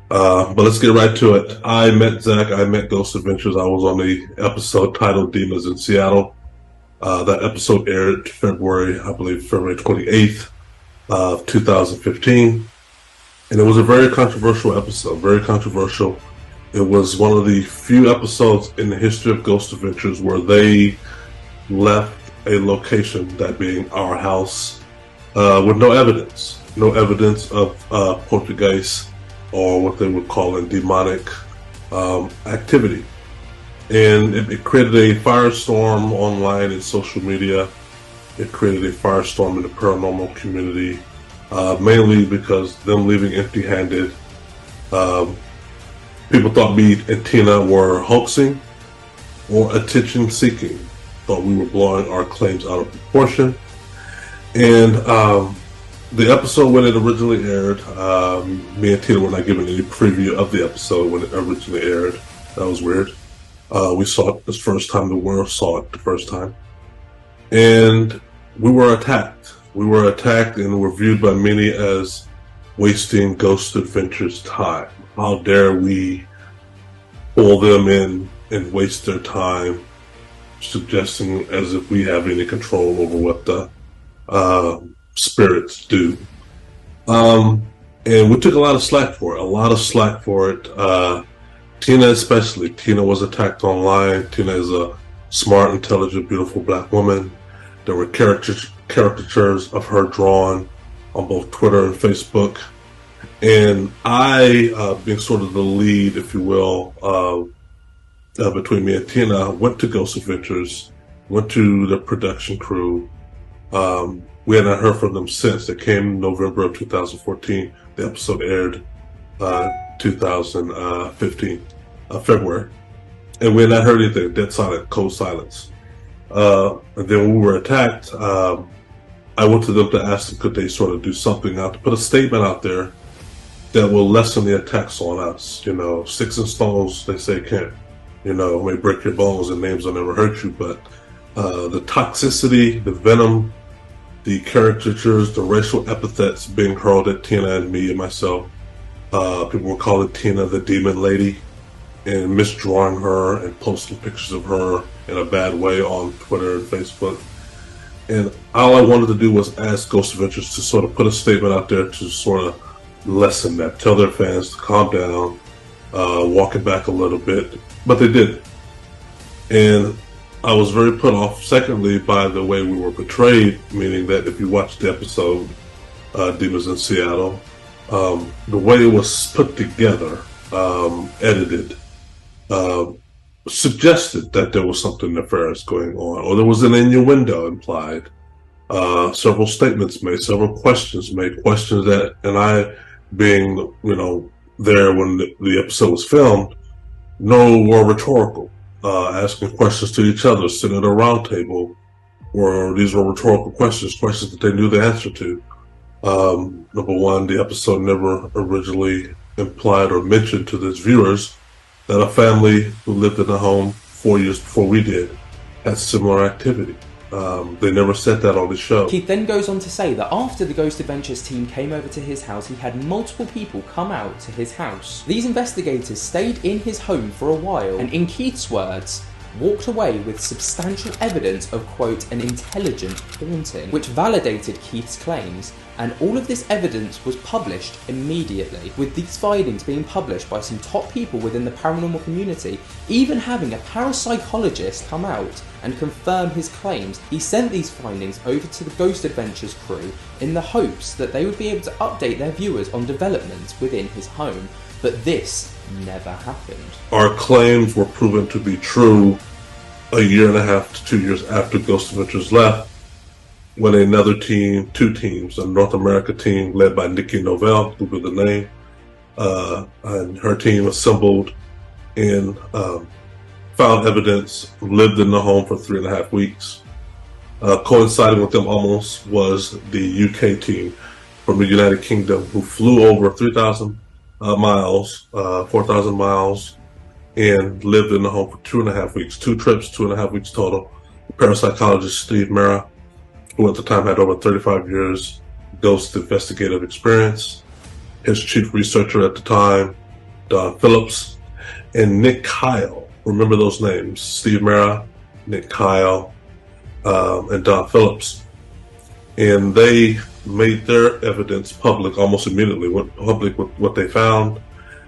But let's get right to it. I met Zak, I met Ghost Adventures. I was on the episode titled Demons in Seattle. That episode aired February 28th of 2015. And it was a very controversial episode, very controversial. It was one of the few episodes in the history of Ghost Adventures where they left a location, that being our house, with no evidence of poltergeist or what they would call a demonic activity. And it created a firestorm online and social media. It created a firestorm in the paranormal community, mainly because them leaving empty-handed. People thought me and Tina were hoaxing or attention-seeking. Thought we were blowing our claims out of proportion. And the episode, when it originally aired, me and Tina were not given any preview of the episode when it originally aired. That was weird. We saw it the first time the world saw it the first time. And we were attacked. We were attacked and were viewed by many as wasting Ghost Adventures time. How dare we pull them in and waste their time, suggesting as if we have any control over what the spirits do. And we took a lot of slack for it, Tina especially. Tina was attacked online. Tina is a smart, intelligent, beautiful black woman. There were caricatures of her drawn on both Twitter and Facebook. And I, being sort of the lead, if you will, between me and Tina, went to Ghost Adventures, went to the production crew. We had not heard from them since. It came November of 2014. The episode aired 2015, February. And we had not heard anything. Dead silent, cold silence. And then when we were attacked, I went to them to ask them could they sort of do something out, to put a statement out there that will lessen the attacks on us. You know, sticks and stones, they say, can't, may break your bones and names will never hurt you. But the toxicity, the venom, the caricatures, the racial epithets being hurled at Tina and me and myself. People were calling Tina the demon lady and misdrawing her and posting pictures of her in a bad way on Twitter and Facebook. And all I wanted to do was ask Ghost Adventures to sort of put a statement out there to sort of lessen that, tell their fans to calm down, walk it back a little bit, but they didn't. And I was very put off, secondly, by the way we were portrayed, meaning that if you watch the episode, Demons in Seattle, the way it was put together, edited, suggested that there was something nefarious going on, or there was an innuendo implied. Several statements made, several questions made, questions that, and I being, there when the episode was filmed, no were rhetorical, asking questions to each other, sitting at a round table, or these were rhetorical questions that they knew the answer to. Number one, the episode never originally implied or mentioned to its viewers that a family who lived in the home 4 years before we did had similar activity. They never said that on the show. Keith then goes on to say that after the Ghost Adventures team came over to his house, he had multiple people come out to his house. These investigators stayed in his home for a while, and in Keith's words, walked away with substantial evidence of, quote, an intelligent haunting, which validated Keith's claims, and all of this evidence was published immediately, with these findings being published by some top people within the paranormal community, even having a parapsychologist come out and confirm his claims. He sent these findings over to the Ghost Adventures crew in the hopes that they would be able to update their viewers on developments within his home, but this never happened. Our claims were proven to be true a year and a half to 2 years after Ghost Adventures left, when another team, two teams, a North America team led by Nikki Novell, who was the name, and her team assembled and found evidence, lived in the home for 3.5 weeks. Coinciding with them almost was the UK team from the United Kingdom, who flew over 3,000 miles, 4,000 miles, and lived in the home for 2.5 weeks. 2 trips, 2.5 weeks total. Parapsychologist Steve Mera, who at the time had over 35 years ghost investigative experience. His chief researcher at the time, Don Phillips, and Nick Kyle. Remember those names: Steve Mera, Nick Kyle, and Don Phillips. And they made their evidence public almost immediately, went public with what they found,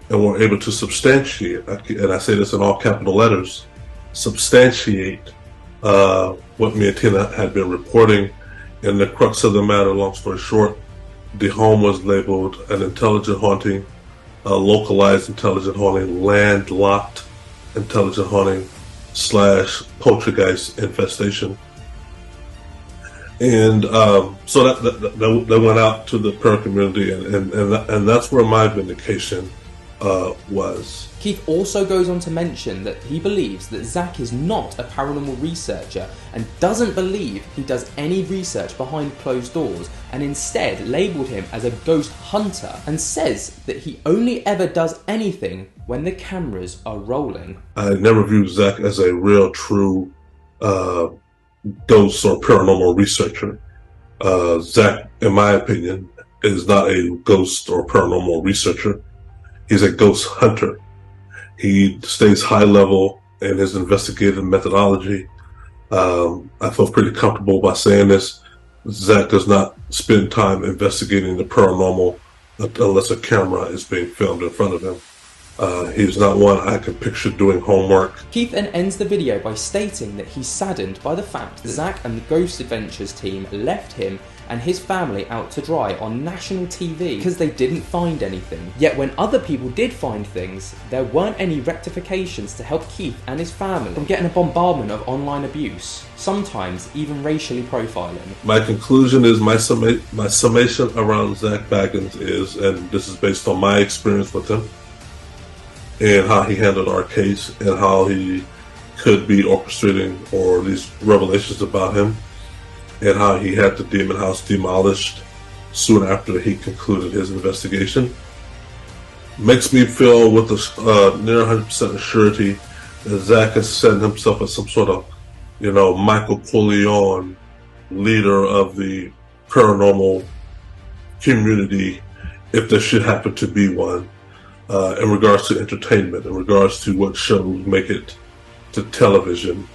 and were able to substantiate, and I say this in all capital letters, substantiate what me and Tina had been reporting. And the crux of the matter, long story short, the home was labeled an intelligent haunting, localized intelligent haunting, landlocked intelligent haunting / poltergeist infestation. And so that went out to the prayer community, and that's where my vindication was. Keith also goes on to mention that he believes that Zak is not a paranormal researcher and doesn't believe he does any research behind closed doors, and instead labelled him as a ghost hunter, and says that he only ever does anything when the cameras are rolling. I never viewed Zak as a real, true ghost or paranormal researcher. Zak, in my opinion, is not a ghost or paranormal researcher. He's a ghost hunter. He stays high level in his investigative methodology. I feel pretty comfortable by saying this. Zak does not spend time investigating the paranormal unless a camera is being filmed in front of him. He's not one I can picture doing homework. Keith then ends the video by stating that he's saddened by the fact that Zak and the Ghost Adventures team left him and his family out to dry on national TV because they didn't find anything. Yet when other people did find things, there weren't any rectifications to help Keith and his family from getting a bombardment of online abuse, sometimes even racially profiling. My conclusion is, my summation around Zak Bagans is, and this is based on my experience with him, and how he handled our case, and how he could be orchestrating or these revelations about him, and how he had the Demon House demolished soon after he concluded his investigation, makes me feel with a near 100% surety that Zak has set himself as some sort of, Michael Corleone leader of the paranormal community, if there should happen to be one, in regards to entertainment, in regards to what shows make it to television,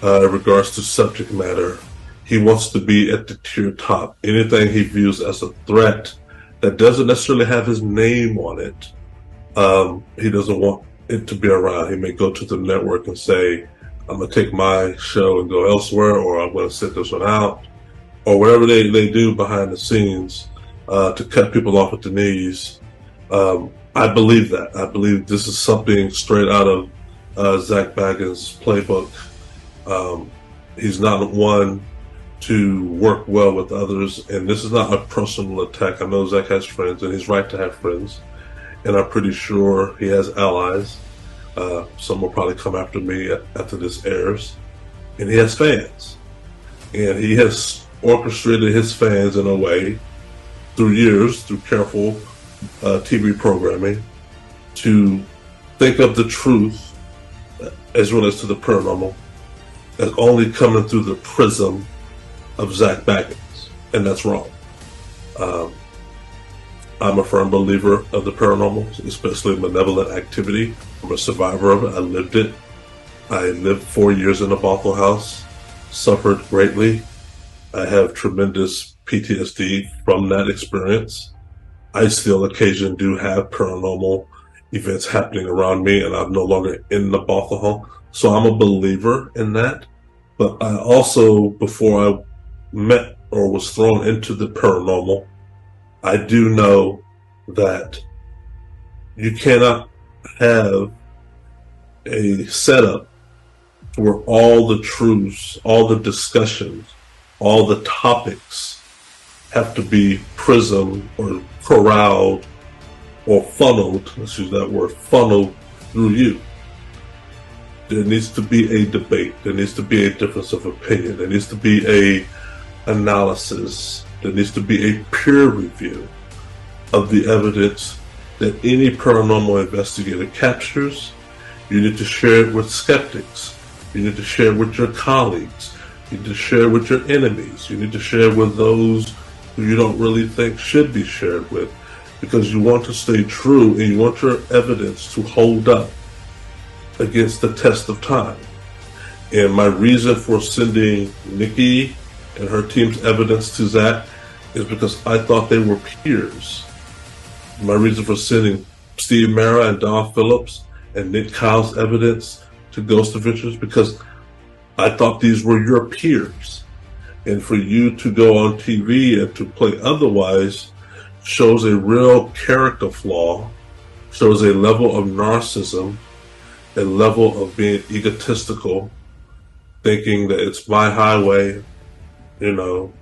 in regards to subject matter. He wants to be at the tier top. Anything he views as a threat that doesn't necessarily have his name on it, he doesn't want it to be around. He may go to the network and say, I'm going to take my show and go elsewhere, or I'm going to sit this one out, or whatever they do behind the scenes to cut people off at the knees. I believe that. I believe this is something straight out of Zak Bagans' playbook. He's not one to work well with others. And this is not a personal attack. I know Zach has friends, and he's right to have friends. And I'm pretty sure he has allies. Some will probably come after me after this airs. And he has fans. And he has orchestrated his fans in a way, through years, through careful TV programming, to think of the truth as relates to the paranormal as only coming through the prism of Zak Bagans, and that's wrong. I'm a firm believer of the paranormal, especially malevolent activity. I'm a survivor of it. I lived it. I lived 4 years in a Bothell house, suffered greatly. I have tremendous PTSD from that experience. I still occasionally do have paranormal events happening around me, and I'm no longer in the Bothell home. So I'm a believer in that. But I also, before I met or was thrown into the paranormal, I do know that you cannot have a setup where all the truths, all the discussions, all the topics have to be prismed or corralled or funneled, let's use that word, funneled through you. There needs to be a debate. There needs to be a difference of opinion. There needs to be a analysis. There needs to be a peer review of the evidence that any paranormal investigator captures. You need to share it with skeptics. You need to share it with your colleagues. You need to share it with your enemies. You need to share it with those who you don't really think should be shared with, because you want to stay true and you want your evidence to hold up against the test of time. And my reason for sending Nikki and her team's evidence to Zach is because I thought they were peers. My reason for sending Steve Mara and Don Phillips and Nick Kyle's evidence to Ghost Adventures because I thought these were your peers. And for you to go on TV and to play otherwise shows a real character flaw, shows a level of narcissism, a level of being egotistical, thinking that it's my highway, you know,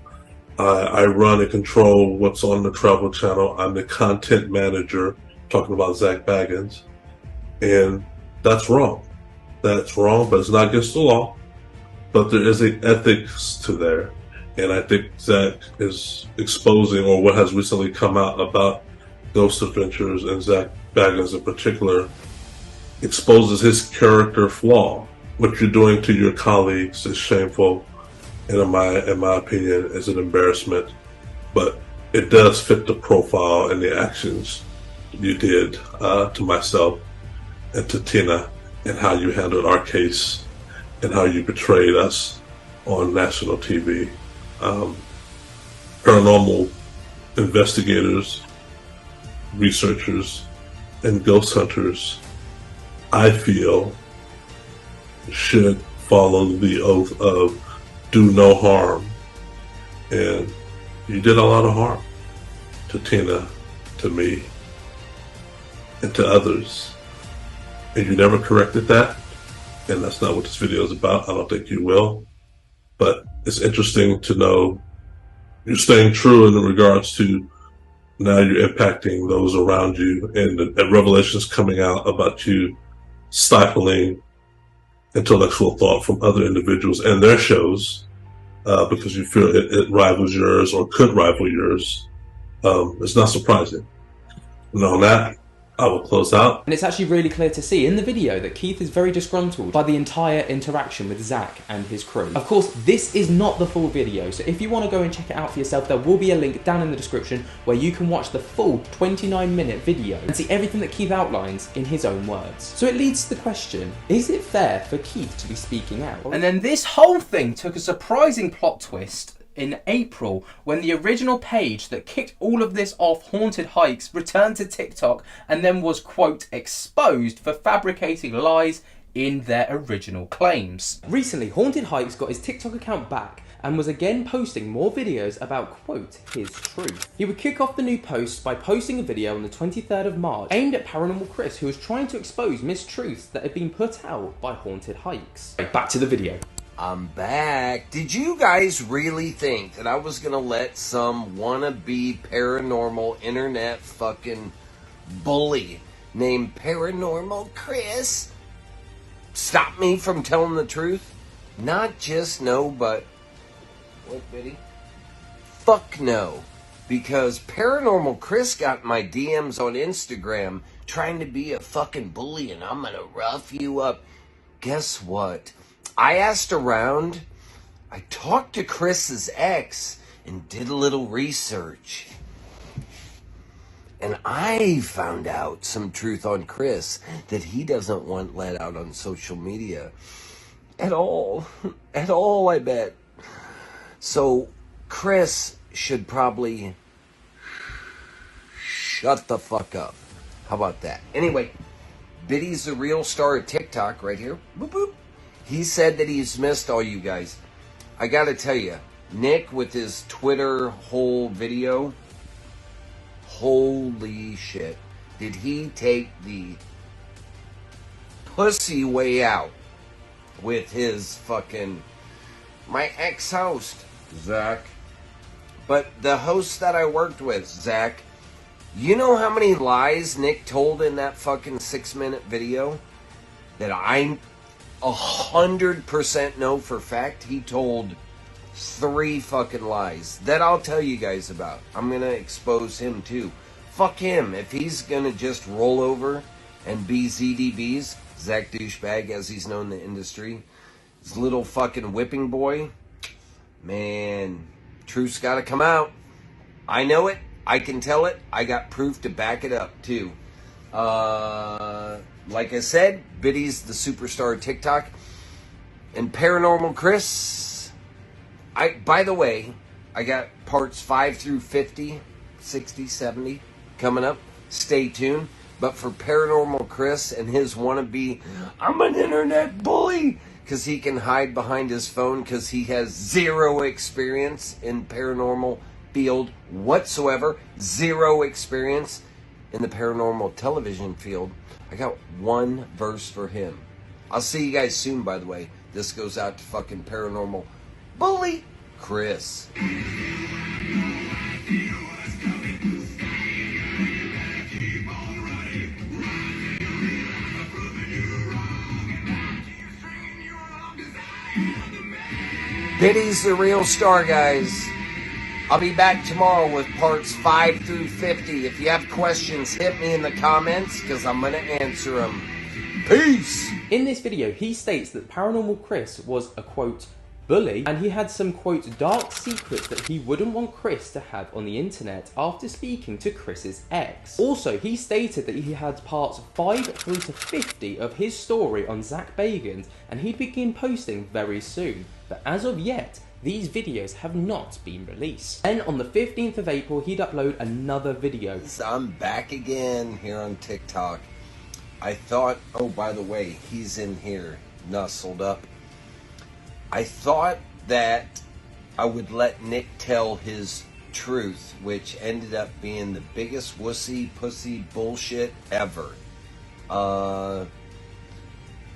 I run and control what's on the Travel Channel. I'm the content manager, talking about Zak Bagans. And that's wrong. That's wrong, but it's not against the law. But there is an ethics to there. And I think Zach is exposing, or what has recently come out about Ghost Adventures and Zak Bagans in particular, exposes his character flaw. What you're doing to your colleagues is shameful, and in my opinion, is an embarrassment. But it does fit the profile and the actions you did to myself and to Tina, and how you handled our case and how you betrayed us on national TV. Paranormal investigators, researchers, and ghost hunters, I feel, should follow the oath of do no harm. And you did a lot of harm to Tina, to me, and to others. And you never corrected that. And that's not what this video is about. I don't think you will. But it's interesting to know you're staying true in regards to now you're impacting those around you, and revelations coming out about you stifling intellectual thought from other individuals and their shows because you feel it rivals yours or could rival yours. It's not surprising. And on that, I will close out. And it's actually really clear to see in the video that Keith is very disgruntled by the entire interaction with Zach and his crew. Of course, this is not the full video, so if you want to go and check it out for yourself, there will be a link down in the description where you can watch the full 29-minute video and see everything that Keith outlines in his own words. So it leads to the question, is it fair for Keith to be speaking out? And then this whole thing took a surprising plot twist in April, when the original page that kicked all of this off, Haunted Hikes, returned to TikTok and then was, quote, exposed for fabricating lies in their original claims. Recently, Haunted Hikes got his TikTok account back and was again posting more videos about, quote, his truth. He would kick off the new posts by posting a video on the 23rd of March aimed at Paranormal Chris, who was trying to expose mistruths that had been put out by Haunted Hikes. Back to the video. I'm back. Did you guys really think that I was gonna let some wannabe paranormal internet fucking bully named Paranormal Chris stop me from telling the truth? Not just no, but... What, Biddy? Fuck no. Because Paranormal Chris got my DMs on Instagram trying to be a fucking bully and I'm gonna rough you up. Guess what? I asked around, I talked to Chris's ex and did a little research. And I found out some truth on Chris that he doesn't want let out on social media. At all. At all, I bet. So, Chris should probably shut the fuck up. How about that? Anyway, Biddy's the real star of TikTok right here. Boop, boop. He said that he's missed all you guys. I gotta tell you, Nick with his Twitter whole video, holy shit. Did he take the pussy way out with his fucking, my ex-host, Zach. But the host that I worked with, Zach, you know how many lies Nick told in that fucking 6-minute video? That I'm 100% know for fact he told 3 fucking lies that I'll tell you guys about. I'm gonna expose him too. Fuck him. If he's gonna just roll over and be ZDB's, Zach Douchebag as he's known in the industry, his little fucking whipping boy, man, truth's gotta come out. I know it. I can tell it. I got proof to back it up too. Like I said, Biddy's the superstar of TikTok. And Paranormal Chris, by the way, I got parts 5 through 50, 60, 70 coming up. Stay tuned. But for Paranormal Chris and his wannabe, I'm an internet bully, because he can hide behind his phone because he has 0 experience in paranormal field whatsoever. 0 experience in the paranormal television field. I got 1 verse for him. I'll see you guys soon, by the way. This goes out to fucking Paranormal Bully Chris. Biddy's the real star, guys. I'll be back tomorrow with parts 5 through 50. If you have questions, hit me in the comments, because I'm going to answer them. Peace! In this video, he states that Paranormal Chris was a, quote, bully, and he had some, quote, dark secrets that he wouldn't want Chris to have on the internet after speaking to Chris's ex. Also, he stated that he had parts 5 through to 50 of his story on Zak Bagans, and he'd begin posting very soon. But as of yet, these videos have not been released. Then on the 15th of April, he'd upload another video. So I'm back again here on TikTok. I thought, oh, by the way, he's in here, nuzzled up. I thought that I would let Nick tell his truth, which ended up being the biggest wussy pussy bullshit ever.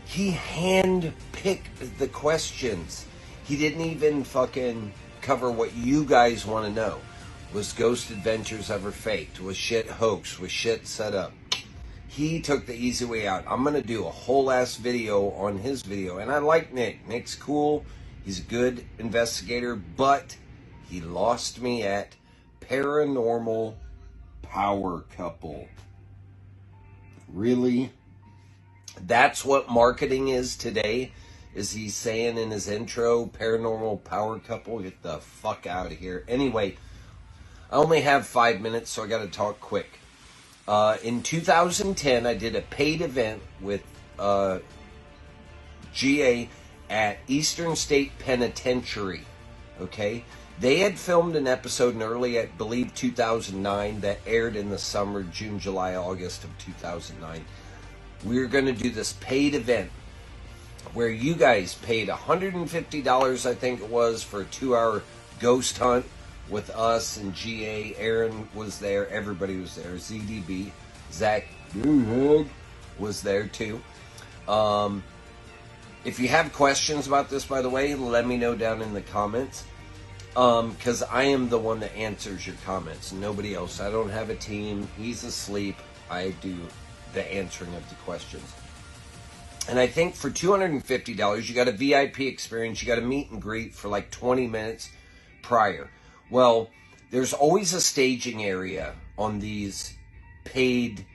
He hand-picked the questions. He didn't even fucking cover what you guys want to know. Was Ghost Adventures ever faked? Was shit hoax? Was shit set up? He took the easy way out. I'm going to do a whole ass video on his video. And I like Nick. Nick's cool. He's a good investigator. But he lost me at Paranormal Power Couple. Really? That's what marketing is today? Is he saying in his intro, Paranormal Power Couple? Get the fuck out of here. Anyway, I only have 5 minutes, so I got to talk quick. In 2010, I did a paid event with GA at Eastern State Penitentiary. Okay? They had filmed an episode in early, I believe, 2009 that aired in the summer, June, July, August of 2009. We were going to do this paid event where you guys paid $150, I think it was, for a 2-hour ghost hunt with us and GA. Aaron was there. Everybody was there. ZDB. Zach was there too. If you have questions about this, by the way, let me know down in the comments. Because I am the one that answers your comments, nobody else. I don't have a team. He's asleep. I do the answering of the questions. And I think for $250, you got a VIP experience. You got a meet and greet for like 20 minutes prior. Well, there's always a staging area on these paid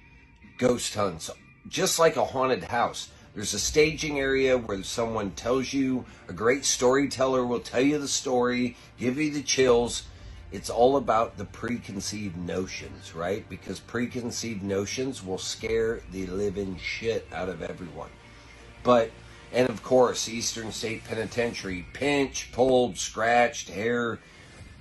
ghost hunts, just like a haunted house. There's a staging area where someone tells you, a great storyteller will tell you the story, give you the chills. It's all about the preconceived notions, right? Because preconceived notions will scare the living shit out of everyone. But, and of course, Eastern State Penitentiary, pinch, pulled, scratched, hair,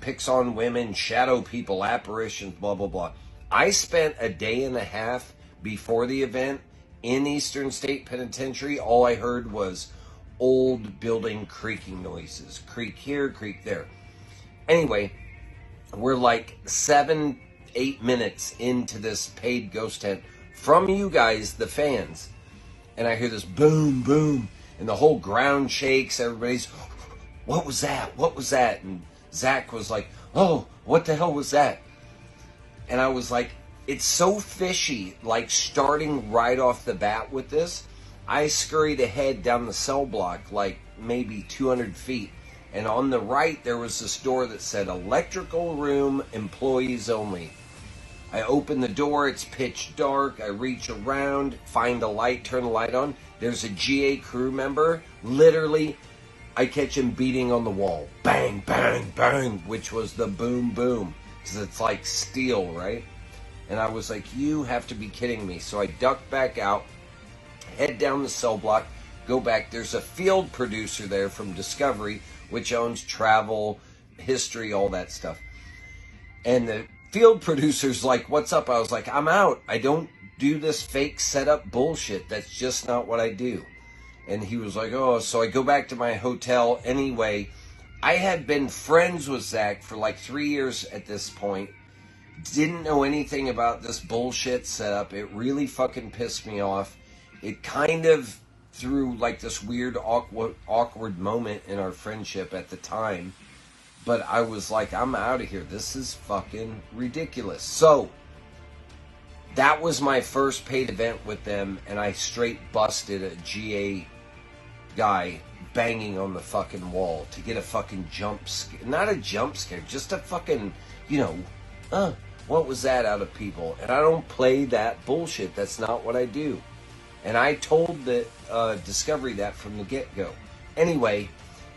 picks on women, shadow people, apparitions, blah, blah, blah. I spent a day and a half before the event in Eastern State Penitentiary. All I heard was old building creaking noises. Creak here, creak there. Anyway, we're like 7-8 minutes into this paid ghost tent from you guys, the fans. And I hear this boom, boom, and the whole ground shakes. Everybody's, what was that? What was that? And Zach was like, oh, what the hell was that? And I was like, it's so fishy, like starting right off the bat with this. I scurried ahead down the cell block, like maybe 200 feet. And on the right, there was this door that said electrical room, employees only. I open the door, it's pitch dark. I reach around, find a light, turn the light on. There's a GA crew member. Literally, I catch him beating on the wall. Bang, bang, bang, which was the boom, boom. Because it's like steel, right? And I was like, you have to be kidding me. So I duck back out, head down the cell block, go back. There's a field producer there from Discovery, which owns travel, history, all that stuff. And the field producer's like, what's up? I was like, I'm out. I don't do this fake setup bullshit. That's just not what I do. And he was like, oh, so I go back to my hotel. Anyway, I had been friends with Zach for like 3 years at this point. Didn't know anything about this bullshit setup. It really fucking pissed me off. It kind of threw like this weird awkward moment in our friendship at the time. But I was like, I'm out of here. This is fucking ridiculous. So, that was my first paid event with them, and I straight busted a GA guy banging on the fucking wall to get a fucking jump scare. Not a jump scare, just a fucking, what was that out of people? And I don't play that bullshit. That's not what I do. And I told the Discovery that from the get-go. Anyway,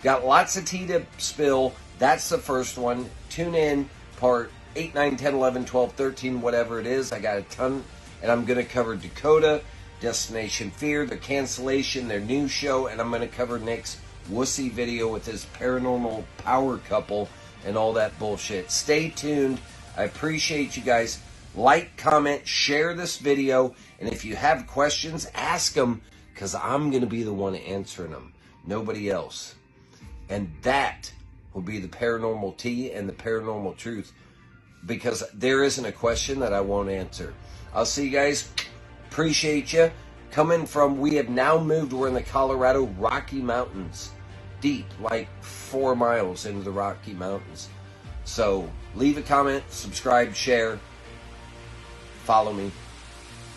got lots of tea to spill. That's the first one. Tune in, part 8, 9, 10, 11, 12, 13, whatever it is. I got a ton. And I'm going to cover Dakota, Destination Fear, the cancellation, their new show. And I'm going to cover Nick's wussy video with his paranormal power couple and all that bullshit. Stay tuned. I appreciate you guys. Like, comment, share this video. And if you have questions, ask them. Because I'm going to be the one answering them. Nobody else. And that will be the paranormal tea and the paranormal truth, because there isn't a question that I won't answer. I'll see you guys. Appreciate you. We have now moved, we're in the Colorado Rocky Mountains. Deep, like 4 miles into the Rocky Mountains. So, leave a comment, subscribe, share, follow me,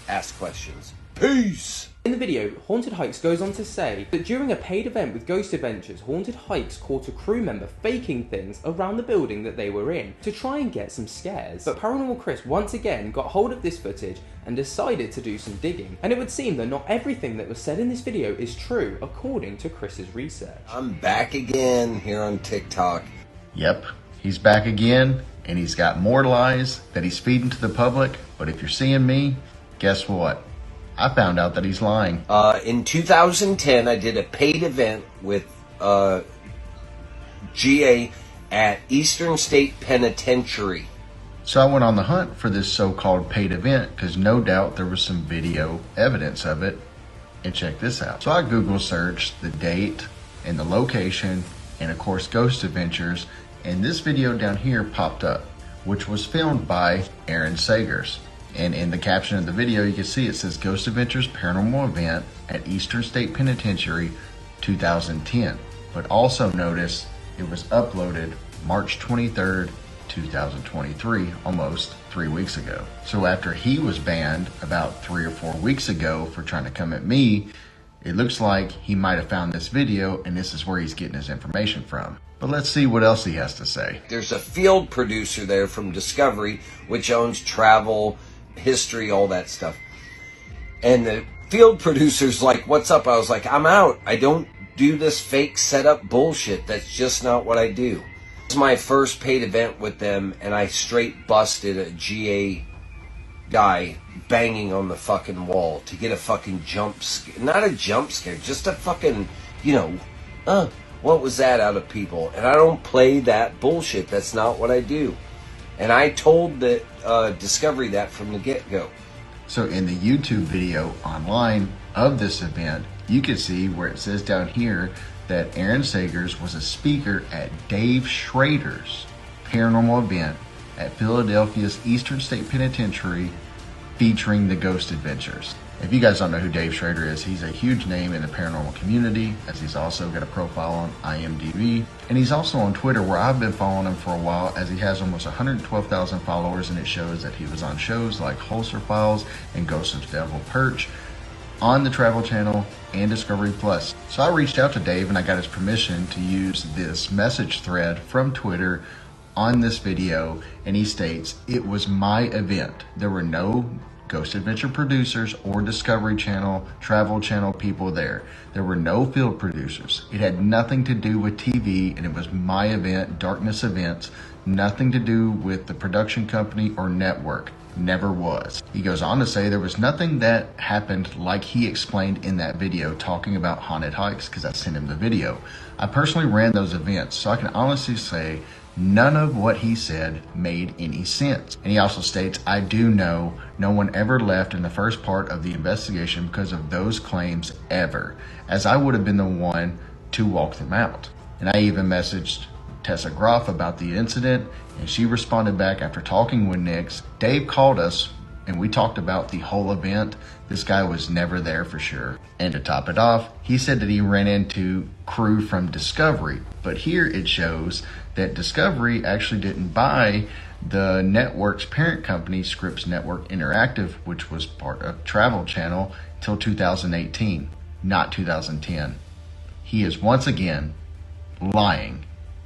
ask questions. Peace! In the video, Haunted Hikes goes on to say that during a paid event with Ghost Adventures, Haunted Hikes caught a crew member faking things around the building that they were in to try and get some scares. But Paranormal Chris once again got hold of this footage and decided to do some digging. And it would seem that not everything that was said in this video is true, according to Chris's research. I'm back again here on TikTok. Yep, he's back again, and he's got more lies that he's feeding to the public. But if you're seeing me, guess what? I found out that he's lying. In 2010, I did a paid event with GA at Eastern State Penitentiary. So I went on the hunt for this so-called paid event because no doubt there was some video evidence of it. And check this out. So I Google searched the date and the location and of course Ghost Adventures, and this video down here popped up, which was filmed by Aaron Sagers. And in the caption of the video, you can see it says Ghost Adventures Paranormal Event at Eastern State Penitentiary 2010. But also notice it was uploaded March 23rd, 2023, almost 3 weeks ago. So after he was banned about 3 or 4 weeks ago for trying to come at me, it looks like he might have found this video and this is where he's getting his information from. But let's see what else he has to say. There's a field producer there from Discovery, which owns travel, history, all that stuff. And the field producer's like, what's up? I was like, I'm out. I don't do this fake setup bullshit. That's just not what I do. It's my first paid event with them, and I straight busted a GA guy banging on the fucking wall to get a fucking jump scare. Not a jump scare, just a fucking, what was that out of people? And I don't play that bullshit. That's not what I do. And I told the Discovery that from the get-go. So in the YouTube video online of this event, you can see where it says down here that Aaron Sagers was a speaker at Dave Schrader's paranormal event at Philadelphia's Eastern State Penitentiary featuring the Ghost Adventures. If you guys don't know who Dave Schrader is, he's a huge name in the paranormal community, as he's also got a profile on IMDb. And he's also on Twitter, where I've been following him for a while, as he has almost 112,000 followers, and it shows that he was on shows like Holster Files and Ghosts of Devil Perch on the Travel Channel and Discovery Plus. So I reached out to Dave and I got his permission to use this message thread from Twitter on this video, and he states, "It was my event. There were no Ghost Adventure producers or Discovery Channel, Travel Channel people there. There were no field producers. It had nothing to do with TV, and it was my event, Darkness Events, nothing to do with the production company or network. Never was." He goes on to say there was nothing that happened like he explained in that video talking about haunted hikes, because I sent him the video. I personally ran those events, so I can honestly say none of what he said made any sense. And he also states, "I do know no one ever left in the first part of the investigation because of those claims ever, as I would have been the one to walk them out." And I even messaged Tessa Groff about the incident, and she responded back after talking with Nix. Dave called us and we talked about the whole event. This guy was never there for sure. And to top it off, he said that he ran into crew from Discovery, but here it shows that Discovery actually didn't buy the network's parent company, Scripps Network Interactive, which was part of Travel Channel, till 2018, not 2010. He is once again lying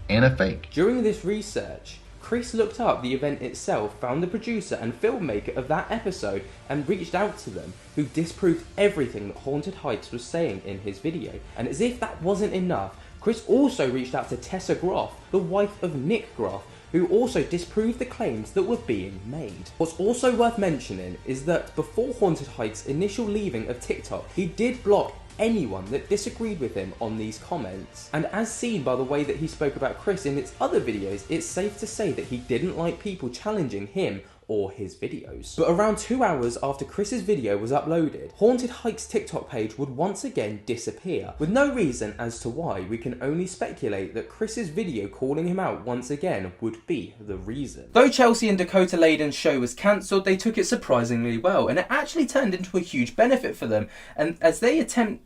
and a fake. During this research, Chris looked up the event itself, found the producer and filmmaker of that episode, and reached out to them, who disproved everything that Haunted Heights was saying in his video. And as if that wasn't enough, Chris also reached out to Tessa Groff, the wife of Nick Groff, who also disproved the claims that were being made. What's also worth mentioning is that before Haunted Heights' initial leaving of TikTok, he did block anyone that disagreed with him on these comments. And as seen by the way that he spoke about Chris in its other videos, it's safe to say that he didn't like people challenging him or his videos. But around 2 hours after Chris's video was uploaded, Haunted Heights' TikTok page would once again disappear. With no reason as to why, we can only speculate that Chris's video calling him out once again would be the reason. Though Chelsea and Dakota Layden's show was cancelled, they took it surprisingly well, and it actually turned into a huge benefit for them, and as they turn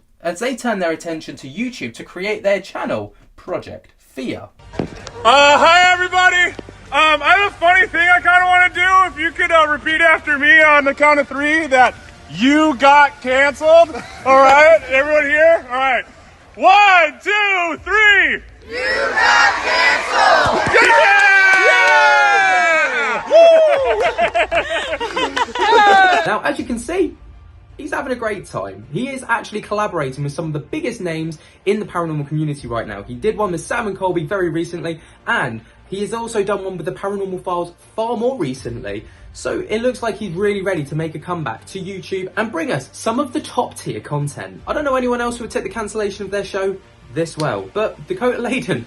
their attention to YouTube to create their channel, Project Fear. Hi everybody! I have a funny thing I kind of want to do. If you could repeat after me on the count of 3 that you got canceled. All right, everyone here? All right. 1, 2, 3. You got canceled! Yeah! Now, as you can see, he's having a great time. He is actually collaborating with some of the biggest names in the paranormal community right now. He did one with Sam and Colby very recently, and he has also done one with the Paranormal Files far more recently. So it looks like he's really ready to make a comeback to YouTube and bring us some of the top tier content. I don't know anyone else who would take the cancellation of their show this well, but Dakota Layden,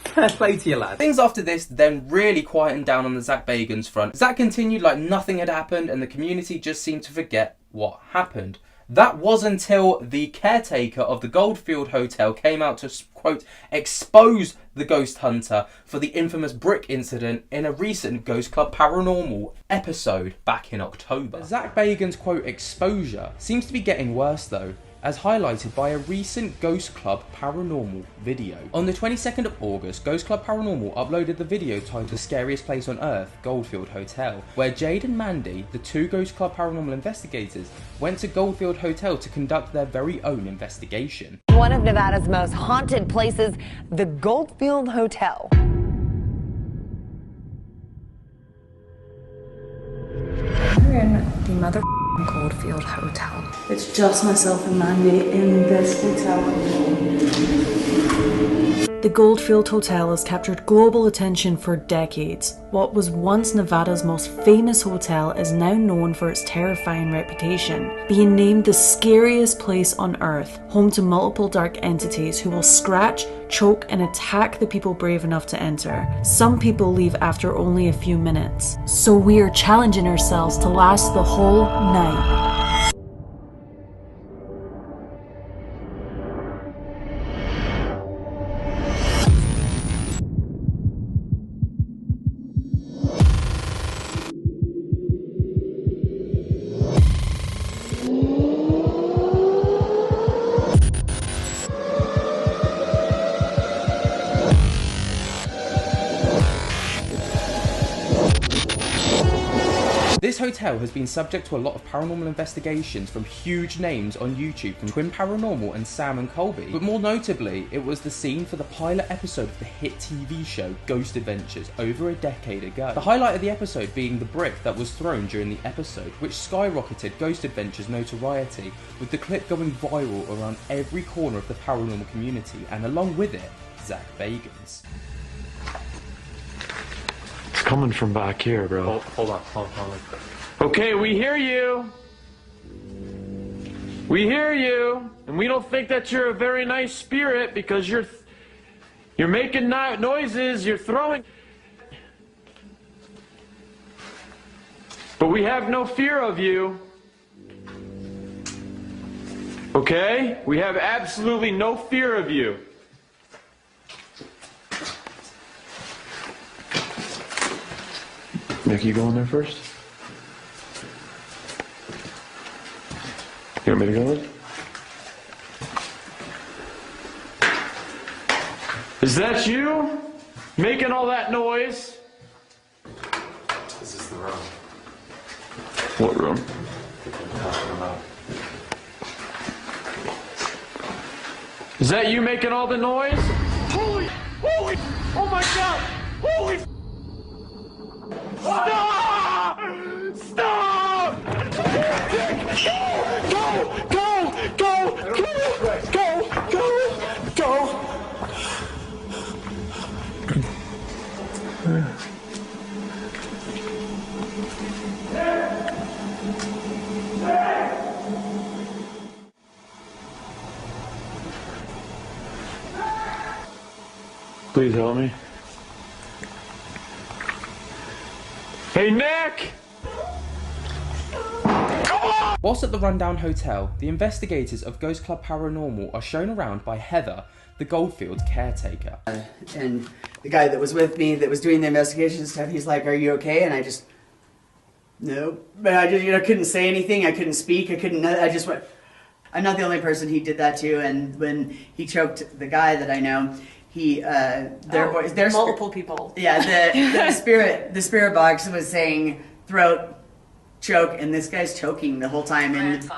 fair play to you, lad. Things after this then really quietened down on the Zak Bagans front. Zak continued like nothing had happened, and the community just seemed to forget what happened. That was until the caretaker of the Goldfield Hotel came out to, quote, expose the ghost hunter for the infamous brick incident in a recent Ghost Club Paranormal episode back in October. Zak Bagans' quote exposure seems to be getting worse though. as highlighted by a recent Ghost Club Paranormal video. On the 22nd of August, Ghost Club Paranormal uploaded the video titled The Scariest Place on Earth, Goldfield Hotel, where Jade and Mandy, the two Ghost Club Paranormal investigators, went to Goldfield Hotel to conduct their very own investigation. One of Nevada's most haunted places, the Goldfield Hotel. We're in the mother Goldfield Hotel. It's just myself and Mandy in this hotel. The Goldfield Hotel has captured global attention for decades. What was once Nevada's most famous hotel is now known for its terrifying reputation, being named the scariest place on earth, home to multiple dark entities who will scratch, choke, and attack the people brave enough to enter. Some people leave after only a few minutes. So we are challenging ourselves to last the whole night. This hotel has been subject to a lot of paranormal investigations from huge names on YouTube, from Twin Paranormal and Sam and Colby, but more notably, it was the scene for the pilot episode of the hit TV show Ghost Adventures over a decade ago. The highlight of the episode being the brick that was thrown during the episode, which skyrocketed Ghost Adventures' notoriety, with the clip going viral around every corner of the paranormal community, and along with it, Zak Bagans. It's coming from back here, bro. Hold on. Okay, we hear you. We hear you, and we don't think that you're a very nice spirit because you're making noises, you're throwing. But we have no fear of you. Okay? We have absolutely no fear of you. Nick, you go in there first? You want me to go in? Is that you? Making all that noise? This is the room. What room? Is that you making all the noise? Holy, oh my God, holy. Stop! Stop! Go! Please help me. Hey, Nick! Whilst at the rundown hotel, the investigators of Ghost Club Paranormal are shown around by Heather, the Goldfield caretaker. And the guy that was with me that was doing the investigation stuff, he's like, "Are you okay?" And I just, no. But I just, couldn't say anything. I couldn't speak. I just went, I'm not the only person he did that to. And when he choked the guy that I know, there's multiple people. Yeah, the spirit box was saying throat choke, and this guy's choking the whole time. And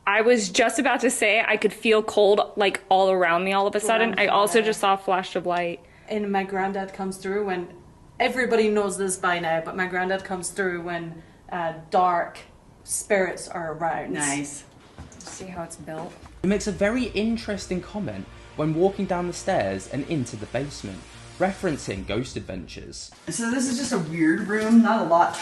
I was just about to say I could feel cold like all around me all of a sudden. I also just saw a flash of light. And my granddad comes through when, everybody knows this by now, but my granddad comes through when dark spirits are around. Nice. See how it's built. He makes a very interesting comment when walking down the stairs and into the basement, referencing Ghost Adventures. So this is just a weird room, not a lot.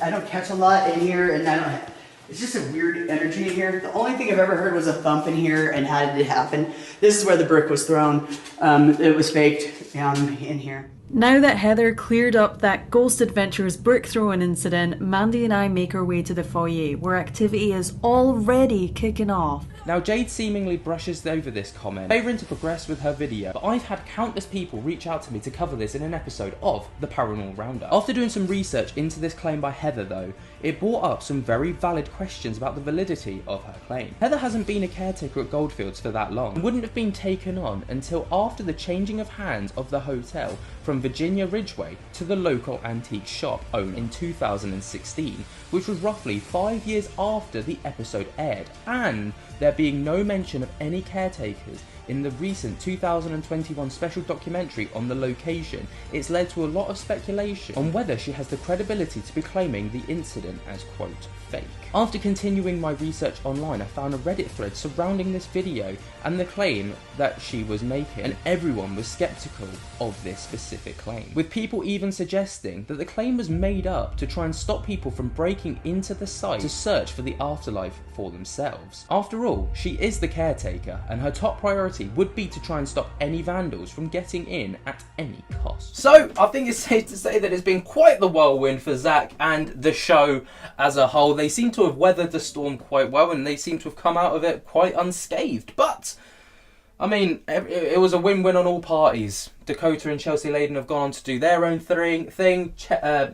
I don't catch a lot in here, and it's just a weird energy in here. The only thing I've ever heard was a thump in here, and how did it happen? This is where the brick was thrown. It was faked in here. Now that Heather cleared up that Ghost Adventures brick throwing incident, Mandy and I make our way to the foyer, where activity is already kicking off. Now, Jade seemingly brushes over this comment, favouring to progress with her video, but I've had countless people reach out to me to cover this in an episode of the Paranormal Roundup. After doing some research into this claim by Heather though, it brought up some very valid questions about the validity of her claim. Heather hasn't been a caretaker at Goldfields for that long, and wouldn't have been taken on until after the changing of hands of the hotel from Virginia Ridgeway to the local antique shop owned in 2016, which was roughly 5 years after the episode aired, and there being no mention of any caretakers in the recent 2021 special documentary on the location. It's led to a lot of speculation on whether she has the credibility to be claiming the incident as, quote, fake. After continuing my research online, I found a Reddit thread surrounding this video and the claim that she was making, and everyone was skeptical of this specific claim, with people even suggesting that the claim was made up to try and stop people from breaking into the site to search for the afterlife for themselves. After all, she is the caretaker, and her top priority would be to try and stop any vandals from getting in at any cost. So, I think it's safe to say that it's been quite the whirlwind for Zak and the show as a whole. They seem to have weathered the storm quite well, and they seem to have come out of it quite unscathed. But, I mean, it was a win-win on all parties. Dakota and Chelsea Layden have gone on to do their own thing.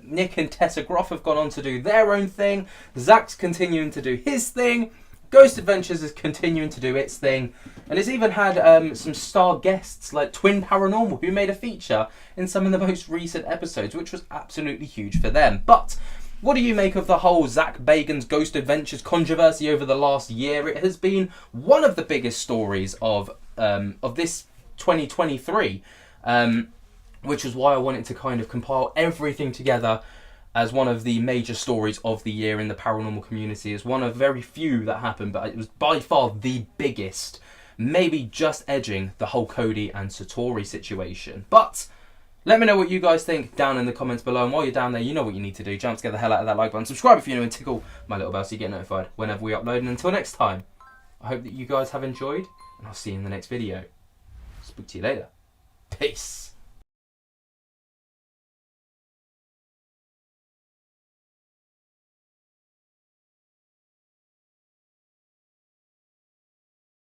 Nick and Tessa Groff have gone on to do their own thing. Zak's continuing to do his thing. Ghost Adventures is continuing to do its thing. And it's even had some star guests like Twin Paranormal, who made a feature in some of the most recent episodes, which was absolutely huge for them. But what do you make of the whole Zak Bagans Ghost Adventures controversy over the last year? It has been one of the biggest stories of this 2023, which is why I wanted to kind of compile everything together as one of the major stories of the year in the paranormal community. It's one of very few that happened, but it was by far the biggest, maybe just edging the whole Cody and Satori situation. But let me know what you guys think down in the comments below, and while you're down there, you know what you need to do. Jump to get the hell out of that like button, subscribe if you're new, and tickle my little bell so you get notified whenever we upload. And until next time, I hope that you guys have enjoyed, and I'll see you in the next video. Speak to you later. Peace.